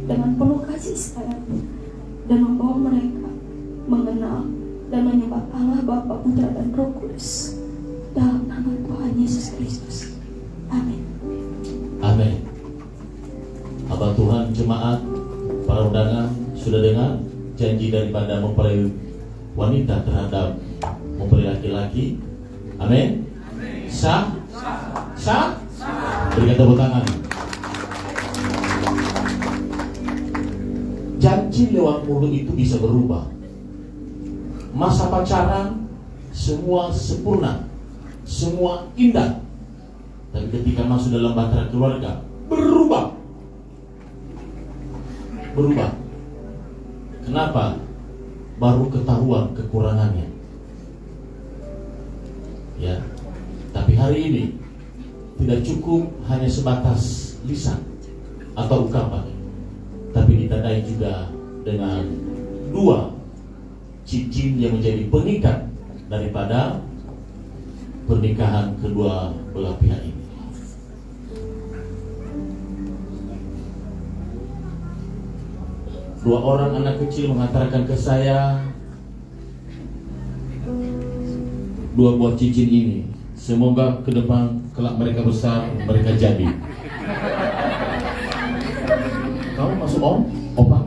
dengan penuh kasih sayang, dan membawa mereka mengenal dan menyembah Allah Bapa, Putra, dan Roh Kudus dalam nama Tuhan Yesus Kristus. Amin. Amin. Abah Tuhan, jemaat, para undangan sudah dengar janji daripada mempelai wanita terhadap mempelai laki-laki. Amin. Sah? Sah? Berikan tepuk tangan. Janji lewat mulut itu bisa berubah. Masa pacaran semua sempurna, semua indah, tapi ketika masuk dalam bahtera keluarga berubah. Kenapa? Baru ketahuan kekurangannya. Ya, tapi hari ini tidak cukup hanya sebatas lisan atau ungkapan, tapi ditandai juga dengan 2 cincin yang menjadi pengikat daripada pernikahan kedua belah pihak ini. Dua orang anak kecil mengatakan ke saya, 2 buah cincin ini, semoga ke depan kelak mereka besar, mereka jadi. Kamu masuk om, opa,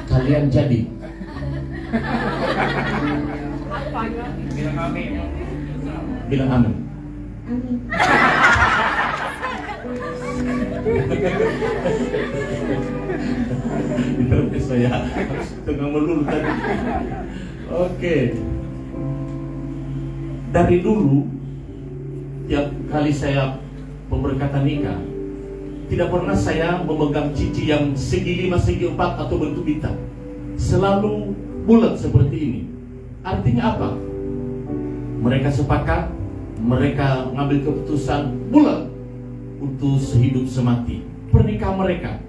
kalian jadi. Bilang amin. Bilang amin. Amin. Interpret saya tengah melulu tadi. Oke. Dari dulu tiap kali saya pemberkatan nikah, tidak pernah saya memegang cincin yang segi 5, segi 4 atau bentuk bintang. Selalu bulat seperti ini. Artinya apa? Mereka sepakat, mereka mengambil keputusan bulat untuk sehidup semati. Pernikahan mereka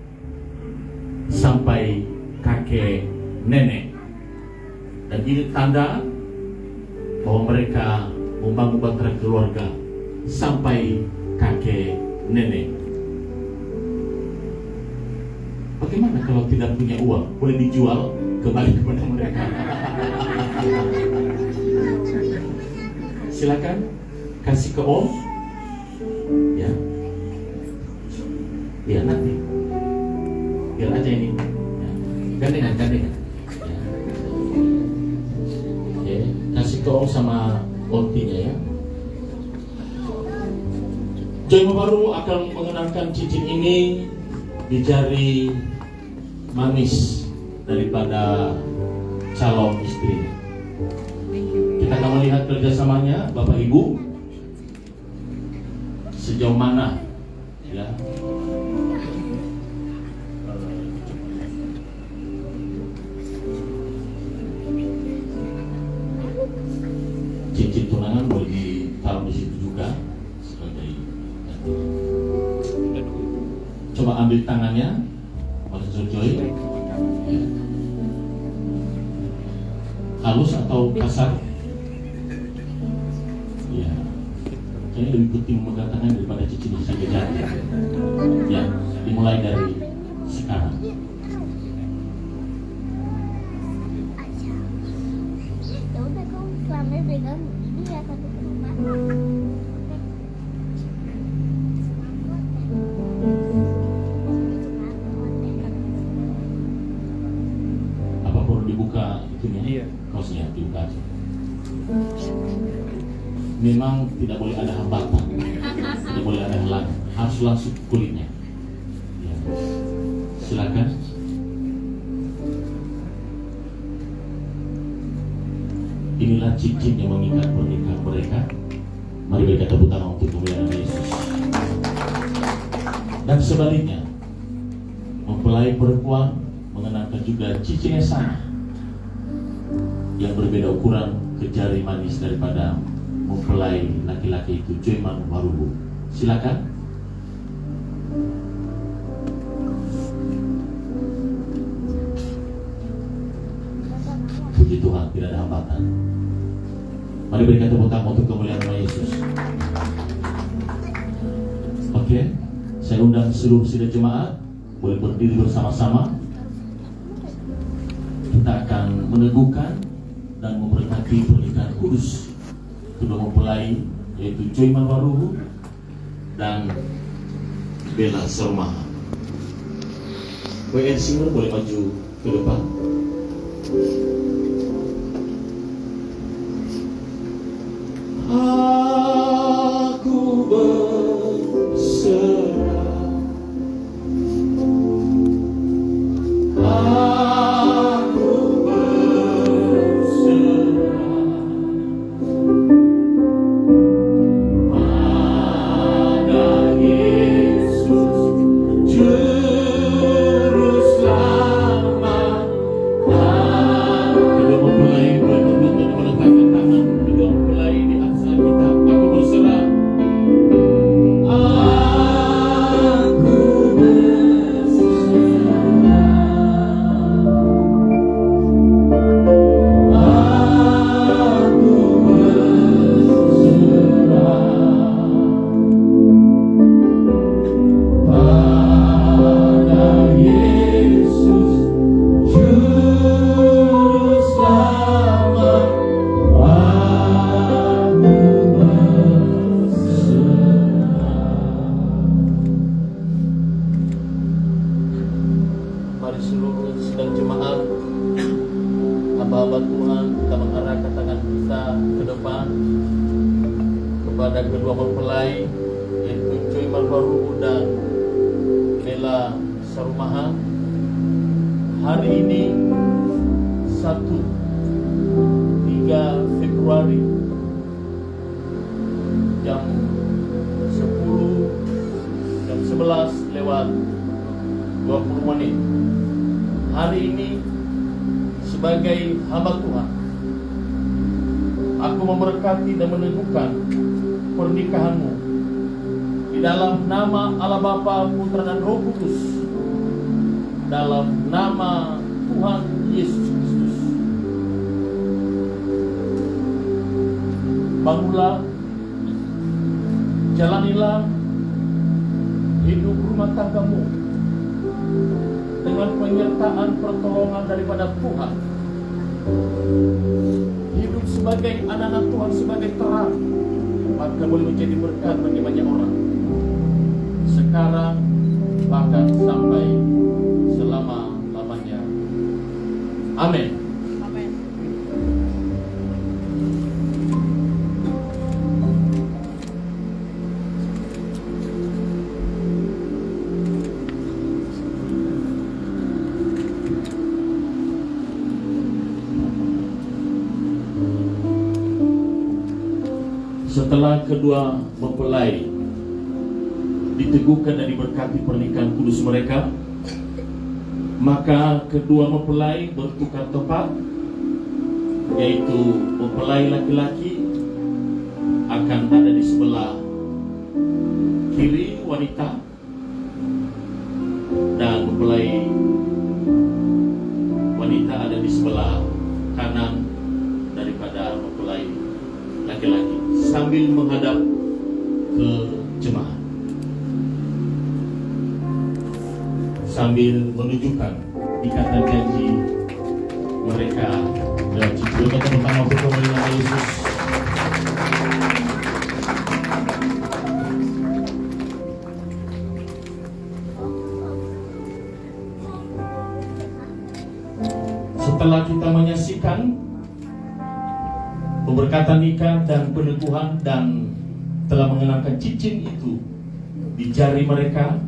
sampai kakek nenek. Dan ini tanda bahwa mereka membangun bahtera keluarga sampai kakek nenek. Bagaimana kalau tidak punya uang? Boleh dijual kembali kepada mereka. Silakan kasih ke om. Ya. Biar nanti. Biar aja ini. Ya. Gandengan. Ya. Oke, kasih ke om sama ontinya ya. Jemaah baru akan mengenakan cincin ini di jari manis daripada calon istrinya. Kita akan melihat kerjasamanya Bapak Ibu sejauh mana ya. Cincin tunangan boleh ditaruh di situ juga sebagai. Coba ambil tangannya, Mas Joy. Ya. Halus atau kasar? Ya. Kayaknya lebih penting memegang tangan daripada cincin yang saya jari. Ya, dimulai dari sekarang. Ya udah kau selama pegang ini ya satu rumah. Apa perlu dibuka itunya? Iya. Kaosnya dibuka aja. Memang tidak boleh ada hambatan, tidak boleh ada halangan, harus langsung kulitnya. Ya. Silakan. Inilah cincin yang mengikat pernikahan mereka. Mari berikan tepuk tangan untuk kemuliaan Yesus. Dan sebaliknya, mempelai perempuan mengenakan juga cincin yang sama, yang berbeda ukuran ke jari manis daripada mempelai laki-laki itu, Joyman Warubu. Silakan. Puji Tuhan, tidak ada hambatan. Mari berikan tepuk tangan untuk kemuliaan nama Yesus. Oke, saya undang seluruh sidang jemaat boleh berdiri bersama-sama. Kita akan meneguhkan dan memberkati pernikahan kudus kedua mempelai, yaitu Joyman Warubu dan Bella Sarumaha. WN Singer boleh maju ke depan. Aku berserah, aku berserah pada Yesus Juru Selamat. Kedua mempelai berduduk dan meletakkan tangan kedua mempelai di atas Alkitab. Aku berserah. Aku pada Yesus Juru Selamat. Aku mari seluruh sidang jemaat, hamba-hamba Tuhan, kita mengarahkan tangan kita ke depan kepada kedua mempelai, yaitu Joyman Warubu dan Bella Sarumaha. Hari ini 3 Februari jam 11 lewat 20 menit. Hari ini sebagai hamba Tuhan, aku memberkati dan meneguhkan pernikahanmu di dalam nama Allah Bapa, Putra dan Roh Kudus, dalam nama Tuhan Yesus Kristus. Bangunlah, jalanilah hidup rumah tanggamu dengan penyertaan pertolongan daripada Tuhan. Hidup sebagai anak-anak Tuhan, sebagai terang, maka boleh menjadi berkat bagi banyak orang, sekarang bahkan sampai selama-lamanya. Amin. Setelah kedua mempelai diteguhkan dan diberkati pernikahan kudus mereka, maka kedua mempelai bertukar tempat, yaitu mempelai laki-laki akan ada di sebelah kiri wanita dan mempelai wanita ada di sebelah kanan daripada mempelai laki-laki, sambil menghadap ke jemaat, sambil menunjukkan ikatan janji mereka dalam cincin pertama untuk kemuliaan Yesus. Setelah kita menyaksikan pemberkatan nikah dan peneguhan dan telah mengenakan cincin itu di jari mereka,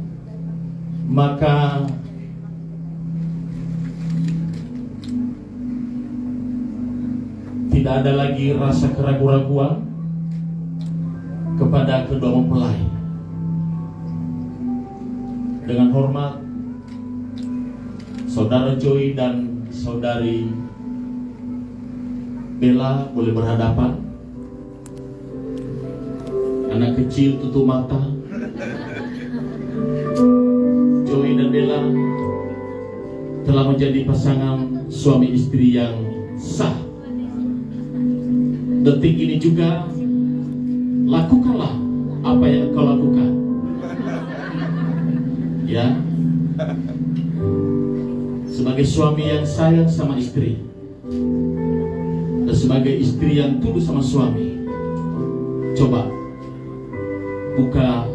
maka tidak ada lagi rasa keraguan-raguan kepada kedua mempelai. Dengan hormat Saudara Joy dan saudari Bella boleh berhadapan. Anak kecil tutup mata. Joy dan Bella telah menjadi pasangan suami istri yang sah. Detik ini juga lakukanlah apa yang kau lakukan. Ya, sebagai suami yang sayang sama istri dan sebagai istri yang tunduk sama suami, coba buka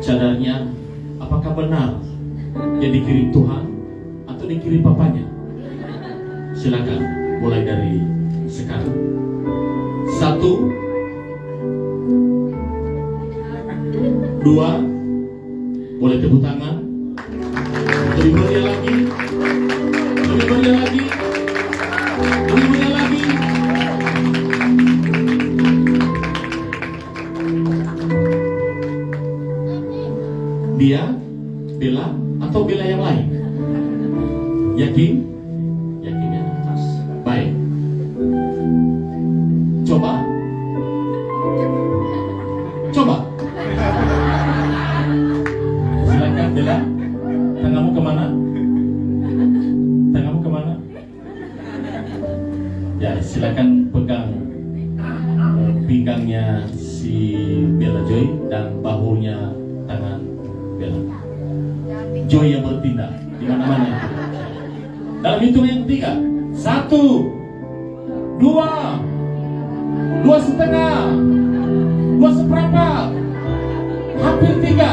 cadarnya. Apakah benar dia dikirim Tuhan atau dikirim papanya? Silakan mulai dari sekarang. 1, 2, boleh tepuk tangan. Lebih meriah lagi. Lebih meriah lagi. Lebih meriah lagi. Dia, Bella, atau Bella yang lain? Yakin? Yakin ya? Baik. Coba. Coba. Silakan Bella. Tanganmu kemana? Tanganmu kemana? Ya, silakan pegang pinggangnya si Bella Joy dan bahunya tangan Bella. Joy yang bertindak di mana-mana itu. Dalam hitungan yang 3. 1, 2, 2,5, 2,4, hampir 3,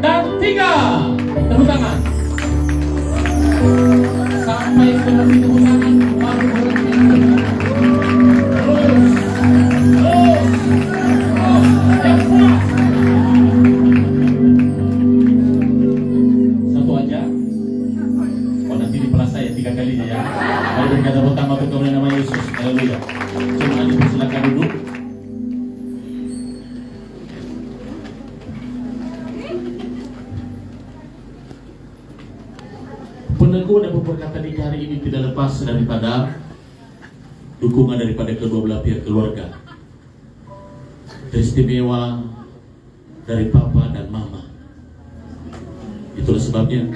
dan 3. Tepuk tangan. Sampai berhenti tepuk tangan, baru berhenti. Terus. Yang kuat. Satu aja. Oh, nanti dipelas saya 3 kalinya ya. Mari berkata pertama untuk kemuliaan nama Yesus. Haleluya. Jemaat dipersilakan duduk. Peneguh dan pemberkatan nikah hari ini tidak lepas daripada dukungan daripada kedua belah pihak keluarga. Teristimewa dari papa dan mama. Itulah sebabnya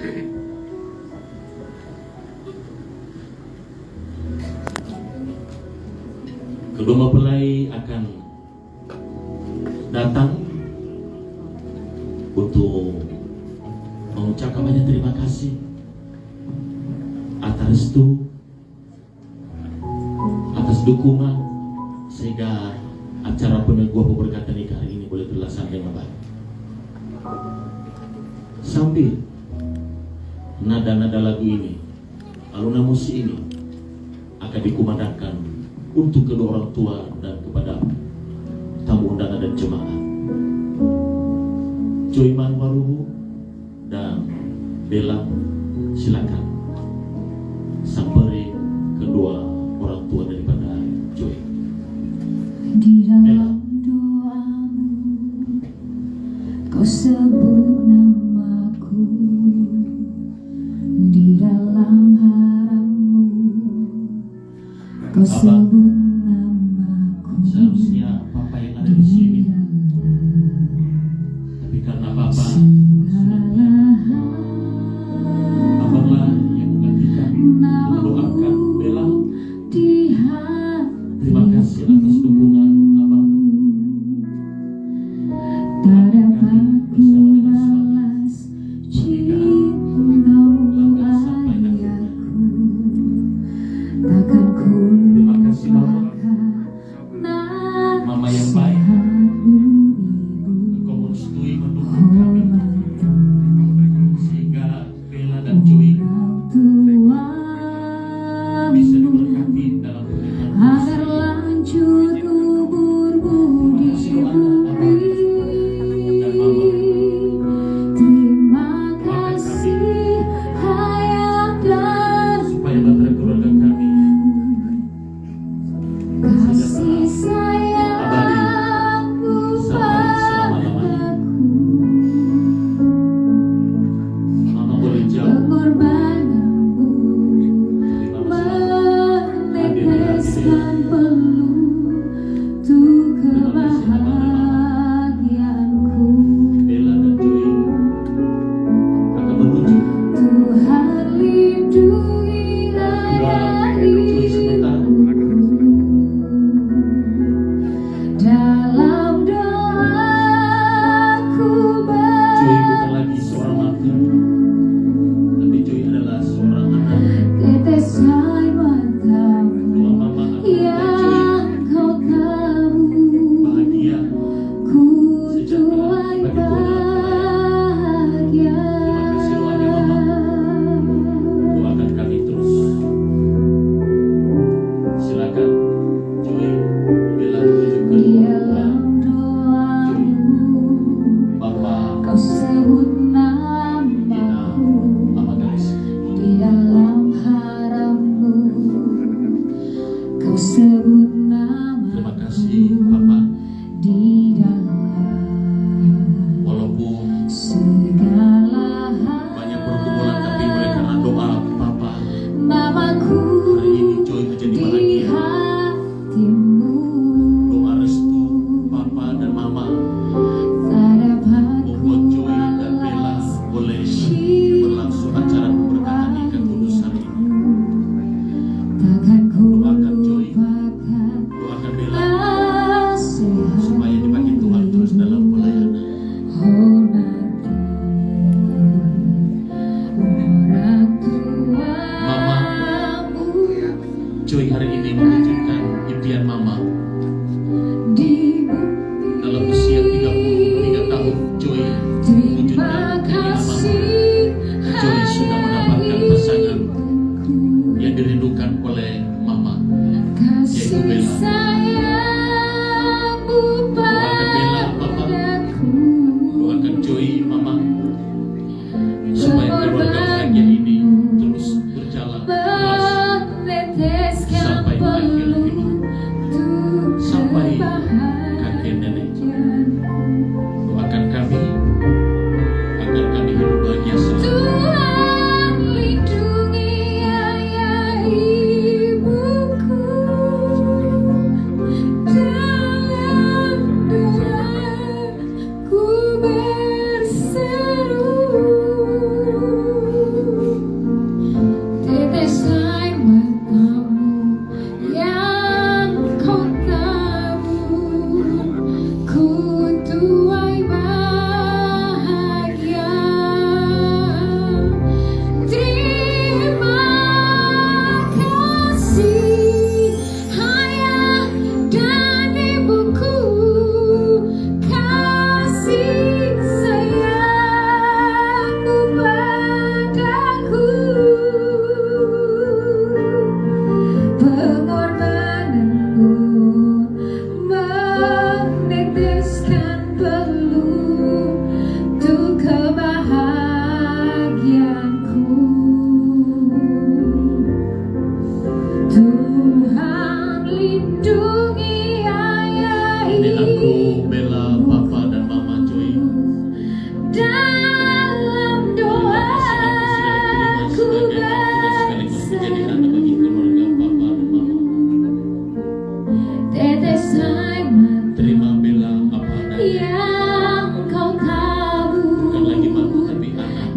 kedua mempelai akan datang untuk mengucapkan banyak terima kasih atas restu, atas dukungan, sehingga acara peneguh pemberkatan nikah hari ini boleh terlaksana dengan baik. Sambil nada-nada lagu ini, alunan musik ini akan dikumandangkan untuk kedua orang tua dan kepada tamu undangan dan jemaah. Joy Manwaruhu dan Bella, silakan sampai kedua orang tua daripada Joy. Di dalam doamu kau sebut namaku, di dalam haramu kau sebut namaku. Seharusnya papa yang ada di sini, tapi karena papa abanglah yang menggantikan untuk mendoakan Bella. Terima kasih atas dukungan abang. Tak dapat ku balas cintamu ayahku, takkan ku Terima kasih Mama. Mama yang baik. Engkau merestui mendukung kami sehingga Bella dan Joy bisa diberkati dalam pernikahan. agar lanjut kuburmu di bumi. Terima kasih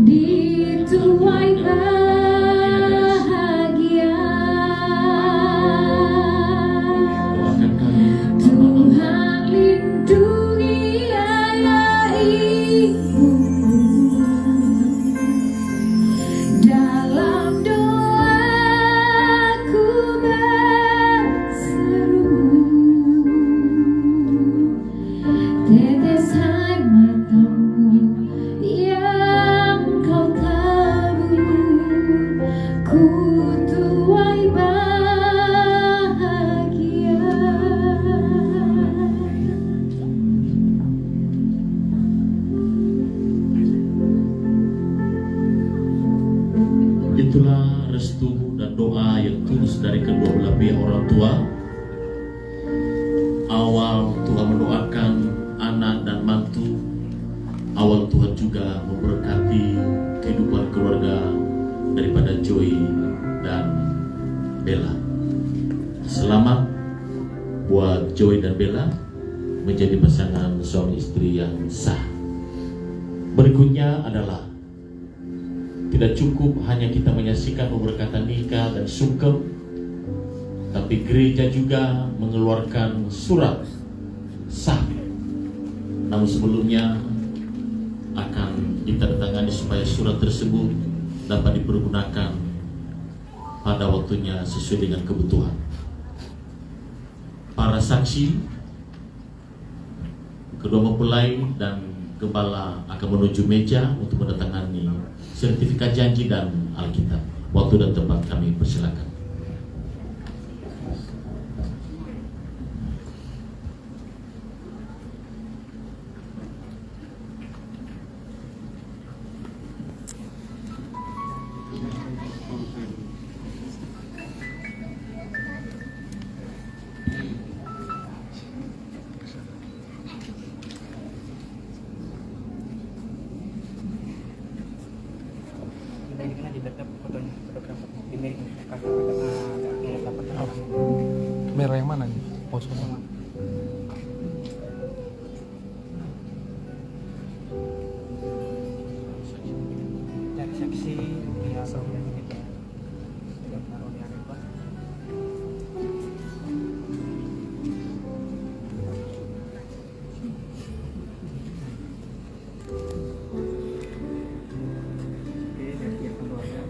dituai bahagia. Doakan kami. Tuhan lindungi ayah ibumu, dalam doaku berseru, tetes air matamu yang kau tabur, ku tuai bahagia. Itulah restu dan doa yang tulus dari kedua belah pihak orang tua. Awal Tuhan mendoakan anak dan mantu, awal Tuhan juga memberkati kehidupan keluarga daripada Joy dan Bella. Selamat buat Joy dan Bella menjadi pasangan suami istri yang sah. Berikutnya adalah tidak cukup hanya kita menyaksikan pemberkatan nikah dan sungkem, tapi gereja juga mengeluarkan surat sah. Namun sebelumnya akan ditandatangani supaya surat tersebut dapat dipergunakan pada waktunya sesuai dengan kebutuhan. Para saksi, kedua mempelai dan gembala akan menuju meja untuk mendatangani sertifikat janji dan Alkitab. Waktu dan tempat kami persilakan. Ini kan aja tetap fotonya fotografer ini Kamera yang mana nih? Pose mana? dari seksi ya yang gitu. Yang taruh di arepa. Oke, dari yang keluarga.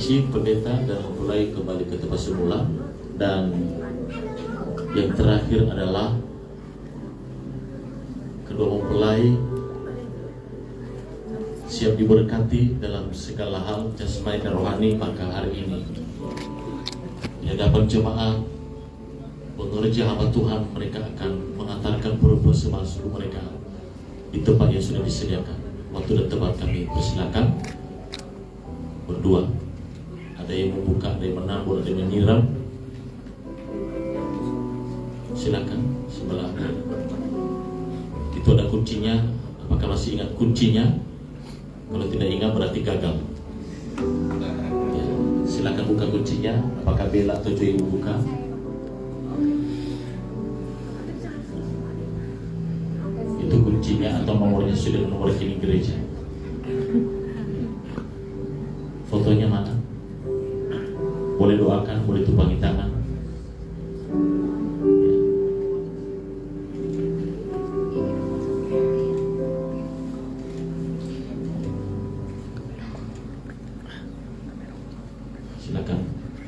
saksi, pendeta, dan mempelai kembali ke tempat semula. Dan yang terakhir adalah kedua mempelai siap diberkati dalam segala hal jasmani dan rohani. Maka hari ini di hadapan jemaat pengerja hamba Tuhan, mereka akan mengantarkan persembahan seluruh mereka di tempat yang sudah disediakan. Waktu dan tempat kami persilakan berdua. Ada yang membuka, ada yang menabur, ada yang menyiram. Silakan sebelah. Itu ada kuncinya. Apakah masih ingat kuncinya? Kalau tidak ingat berarti gagal. Ya, silakan buka kuncinya. Apakah Bella atau Joy yang membuka? Itu kuncinya atau nomornya sudah nomor rekening gereja. Fotonya mana? Boleh doakan, boleh tumpangi tangan. Silakan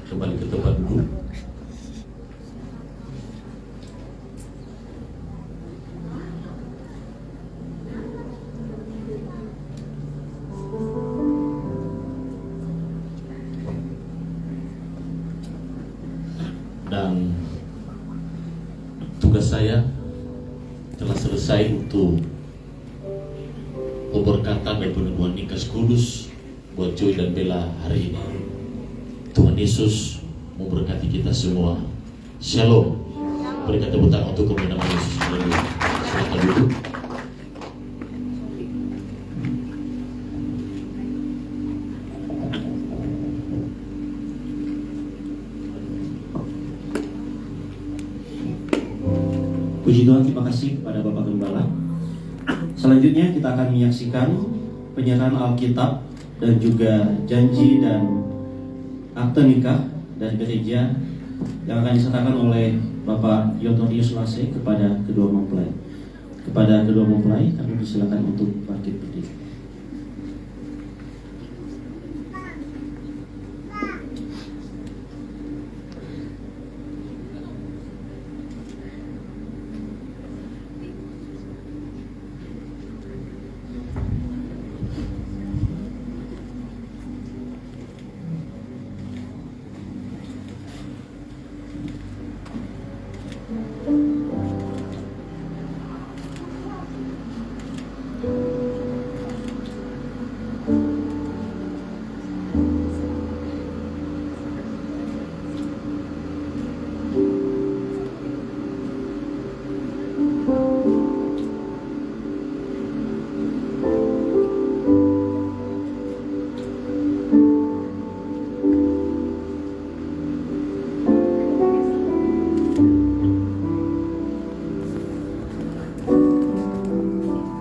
kembali ke tempat duduk. Dan tugas saya telah selesai untuk pemberkatan dan peneguhan nikah kudus buat Joy dan Bella hari ini. Tuhan Yesus memberkati kita semua. Shalom. Berikan tepuk tangan untuk kemuliaan nama Yesus. Haleluya. Silakan duduk. Puji Tuhan, terima kasih kepada Bapak Gembala. Selanjutnya kita akan menyaksikan penyerahan Alkitab dan juga janji dan akte nikah dari gereja yang akan diserahkan oleh Bapak Yotonius Lase kepada kedua mempelai. Kepada kedua mempelai kami persilakan untuk bangkit berdiri.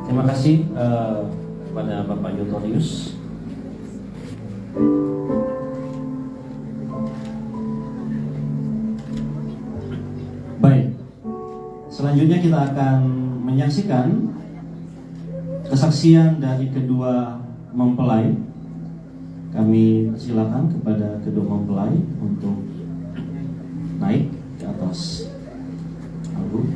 Terima kasih kepada Bapak Yotonius. Baik, selanjutnya kita akan menyaksikan kesaksian dari kedua mempelai. Kami silakan kepada kedua mempelai untuk naik ke atas panggung.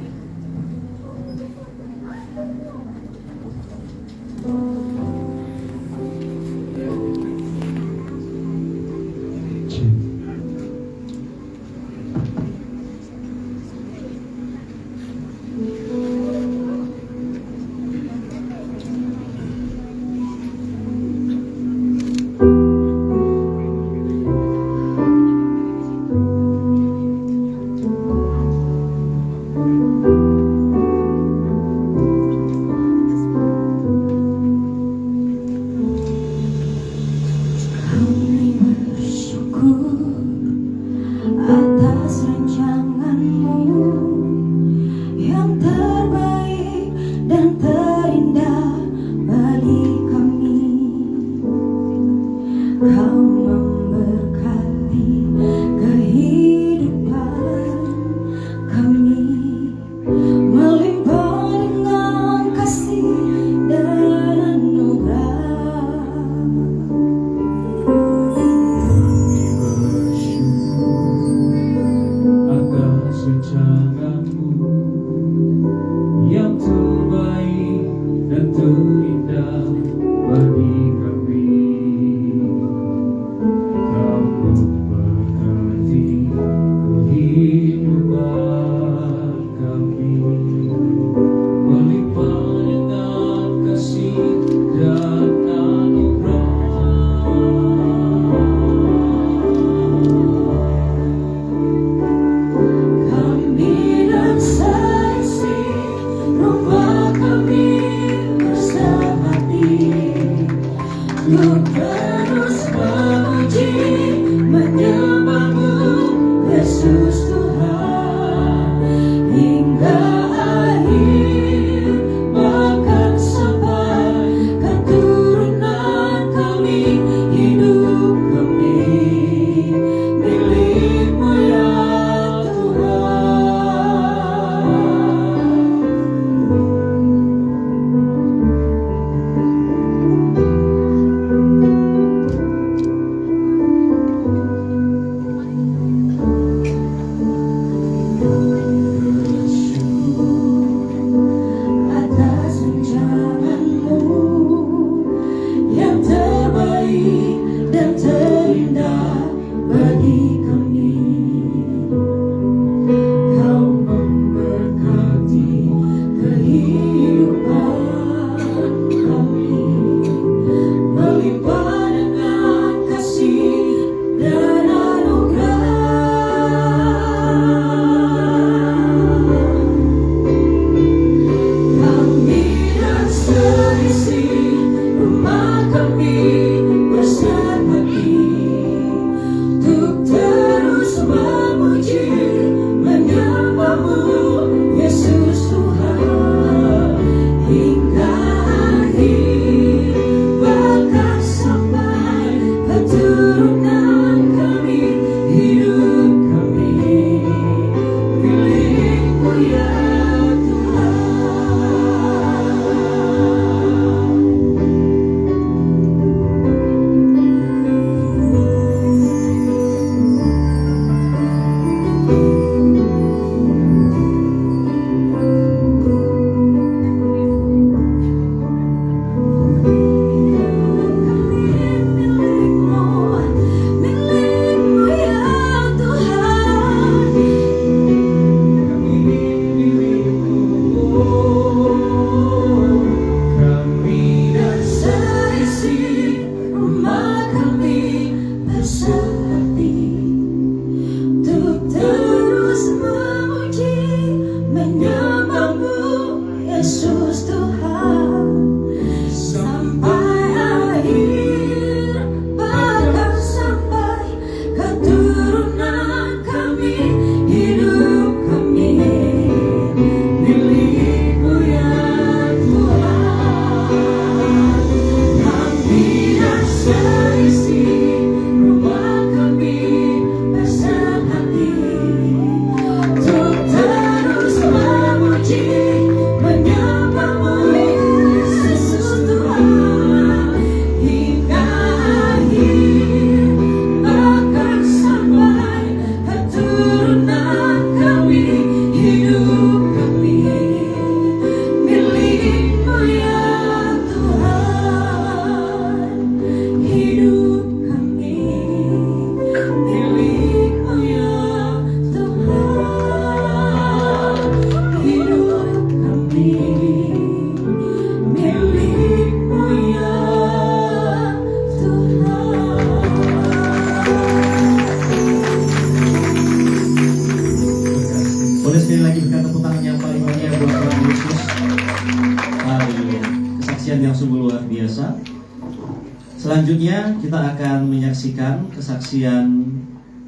Selanjutnya kita akan menyaksikan kesaksian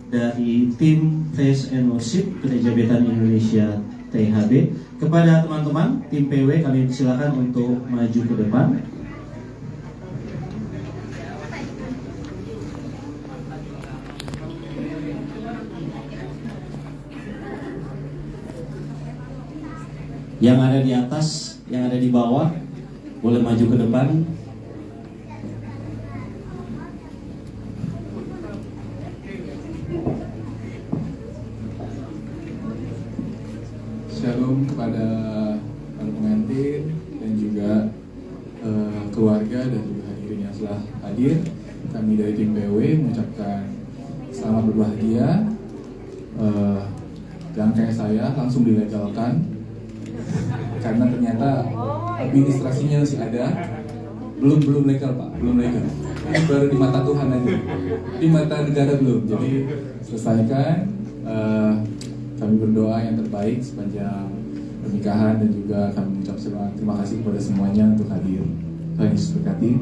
dari tim Praise and Worship Gereja Betani Indonesia THB. Kepada teman-teman tim PW kami silakan untuk maju ke depan. Yang ada di atas, yang ada di bawah boleh maju ke depan. Shalom kepada para pengantin dan juga keluarga dan juga hadirin yang telah hadir. Kami dari tim PW mengucapkan selamat berbahagia. Dan kayak saya langsung dilegalkan karena ternyata administrasinya masih ada. Belum legal Pak, belum legal. Ini baru di mata Tuhan aja, di mata negara belum. Jadi selesaikan. Kami berdoa yang terbaik sepanjang pernikahan dan juga kami mengucapkan terima kasih kepada semuanya untuk hadir. Tuhan Yesus berkati.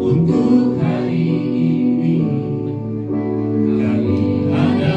Untuk hari ini kami ada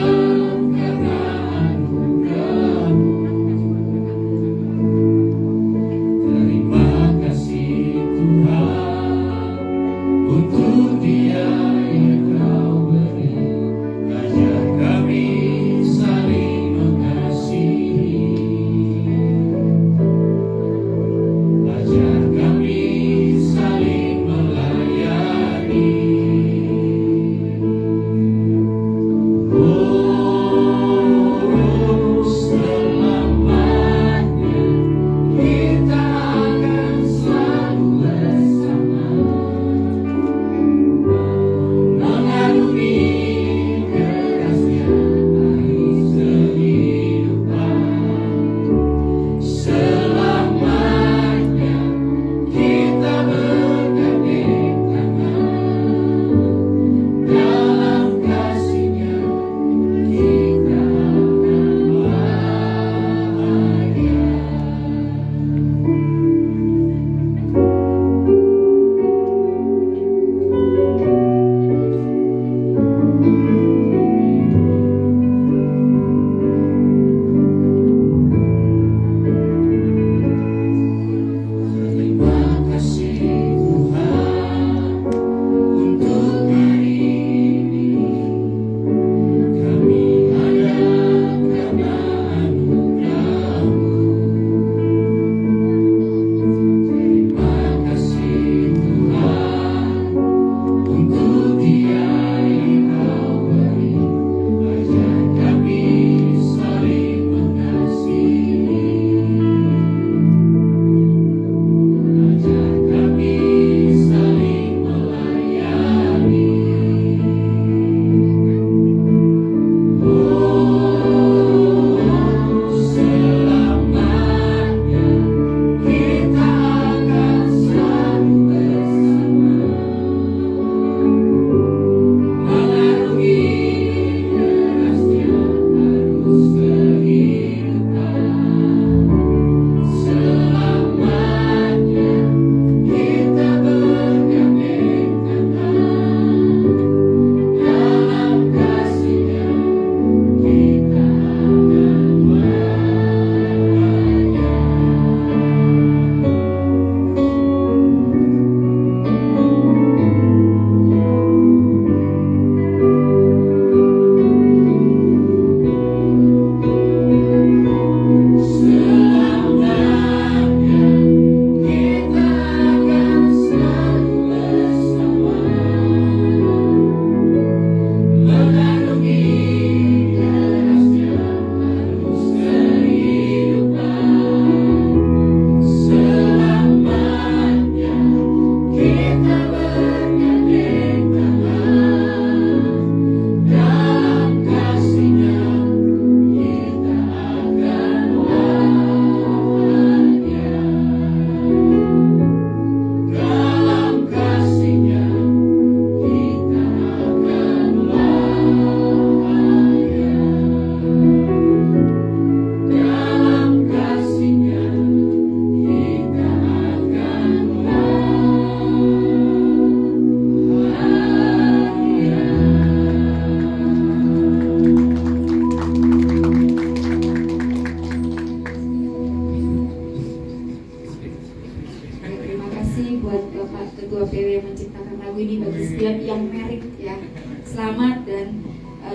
Ketua PW menciptakan lagu ini bagi setiap yang merit ya. Selamat, dan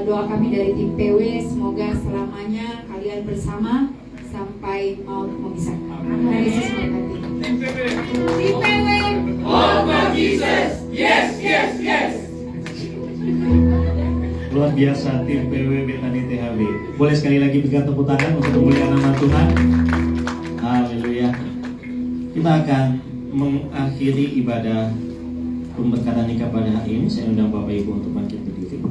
doa kami dari tim PW semoga selamanya kalian bersama sampai maut memisahkan. Tuhan Yesus memberkati. Tim PW, All for Jesus. Yes, yes, yes. Luar biasa tim PW Betani THB. Boleh sekali lagi berikan tepuk tangan untuk kemuliaan nama Tuhan. Haleluya. Kita akan mengakhiri ibadah pemberkatan nikah pada hari ini. Saya undang Bapak Ibu untuk bangkit berdiri.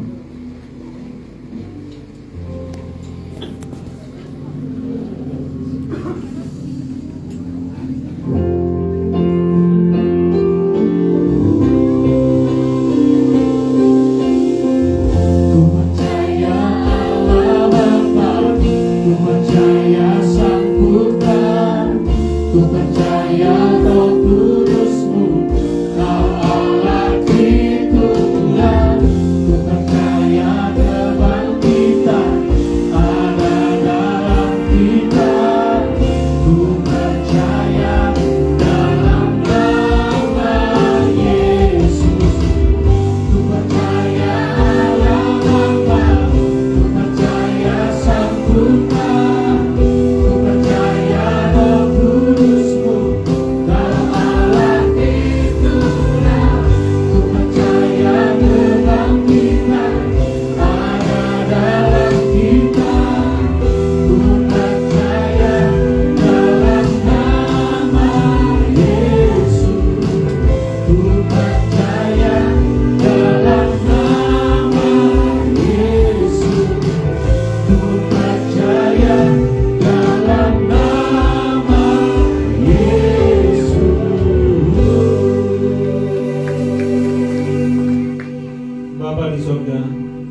Bapa di sorga,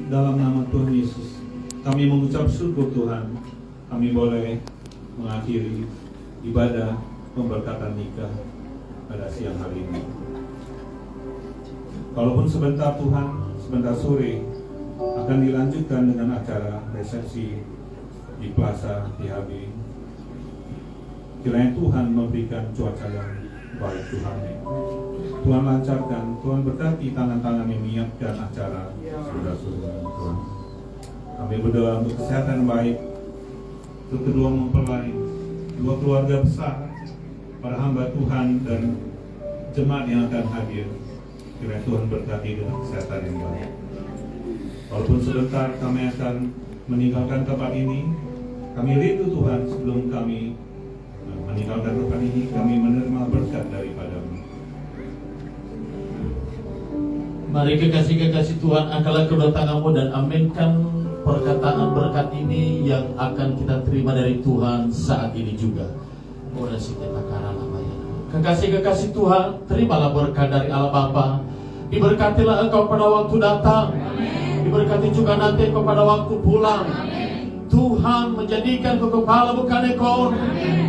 dalam nama Tuhan Yesus, kami mengucap syukur Tuhan, kami boleh mengakhiri ibadah pemberkatan nikah pada siang hari ini. Walaupun sebentar Tuhan, sebentar sore akan dilanjutkan dengan acara resepsi di Plaza THB. Kiranya Tuhan memberikan cuaca yang baik Tuhan. Tuhan lancarkan, Tuhan berkati tangan-tangan yang menyiapkan acara saudara-saudara Tuhan. Kami berdoa untuk kesehatan baik untuk kedua mempelai, dua keluarga besar, para hamba Tuhan dan jemaat yang akan hadir. Kiranya Tuhan berkati dengan kesehatan yang baik. Walaupun sebentar kami akan meninggalkan tempat ini, kami rindu Tuhan sebelum kami meninggalkan tempat ini, kami menerima berkat daripada-Mu. Mari kekasih-kekasih Tuhan, angkatlah kedua tanganmu dan aminkan perkataan berkat ini yang akan kita terima dari Tuhan saat ini juga. Kekasih-kekasih Tuhan, terimalah berkat dari Allah Bapa. Diberkatilah engkau pada waktu datang. Diberkati juga nanti engkau pada waktu pulang. Tuhan menjadikan engkau kepala bukan ekor,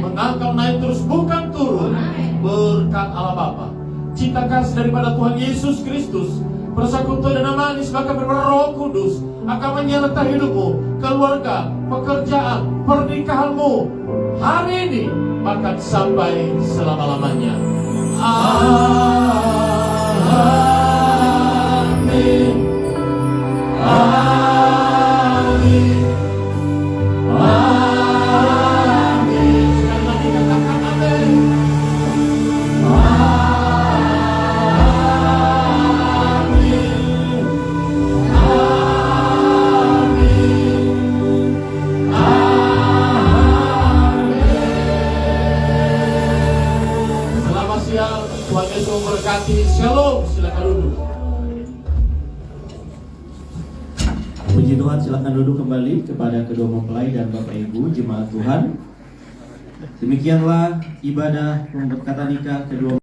mengangkat naik terus bukan turun. Berkat Allah Bapa, cinta kasih daripada Tuhan Yesus Kristus, persekutuan dan manis bahkan daripada Roh Kudus akan menyertai hidupmu, keluarga, pekerjaan, pernikahanmu hari ini bahkan sampai selama-lamanya. Amin. Amin. Amin. Sekali lagi katakan amin. Tuhan Yesus memberkati. Shalom. Silakan duduk. Puji Tuhan, silakan duduk kembali kepada kedua mempelai dan Bapak Ibu jemaat Tuhan. Demikianlah ibadah pemberkatan nikah kedua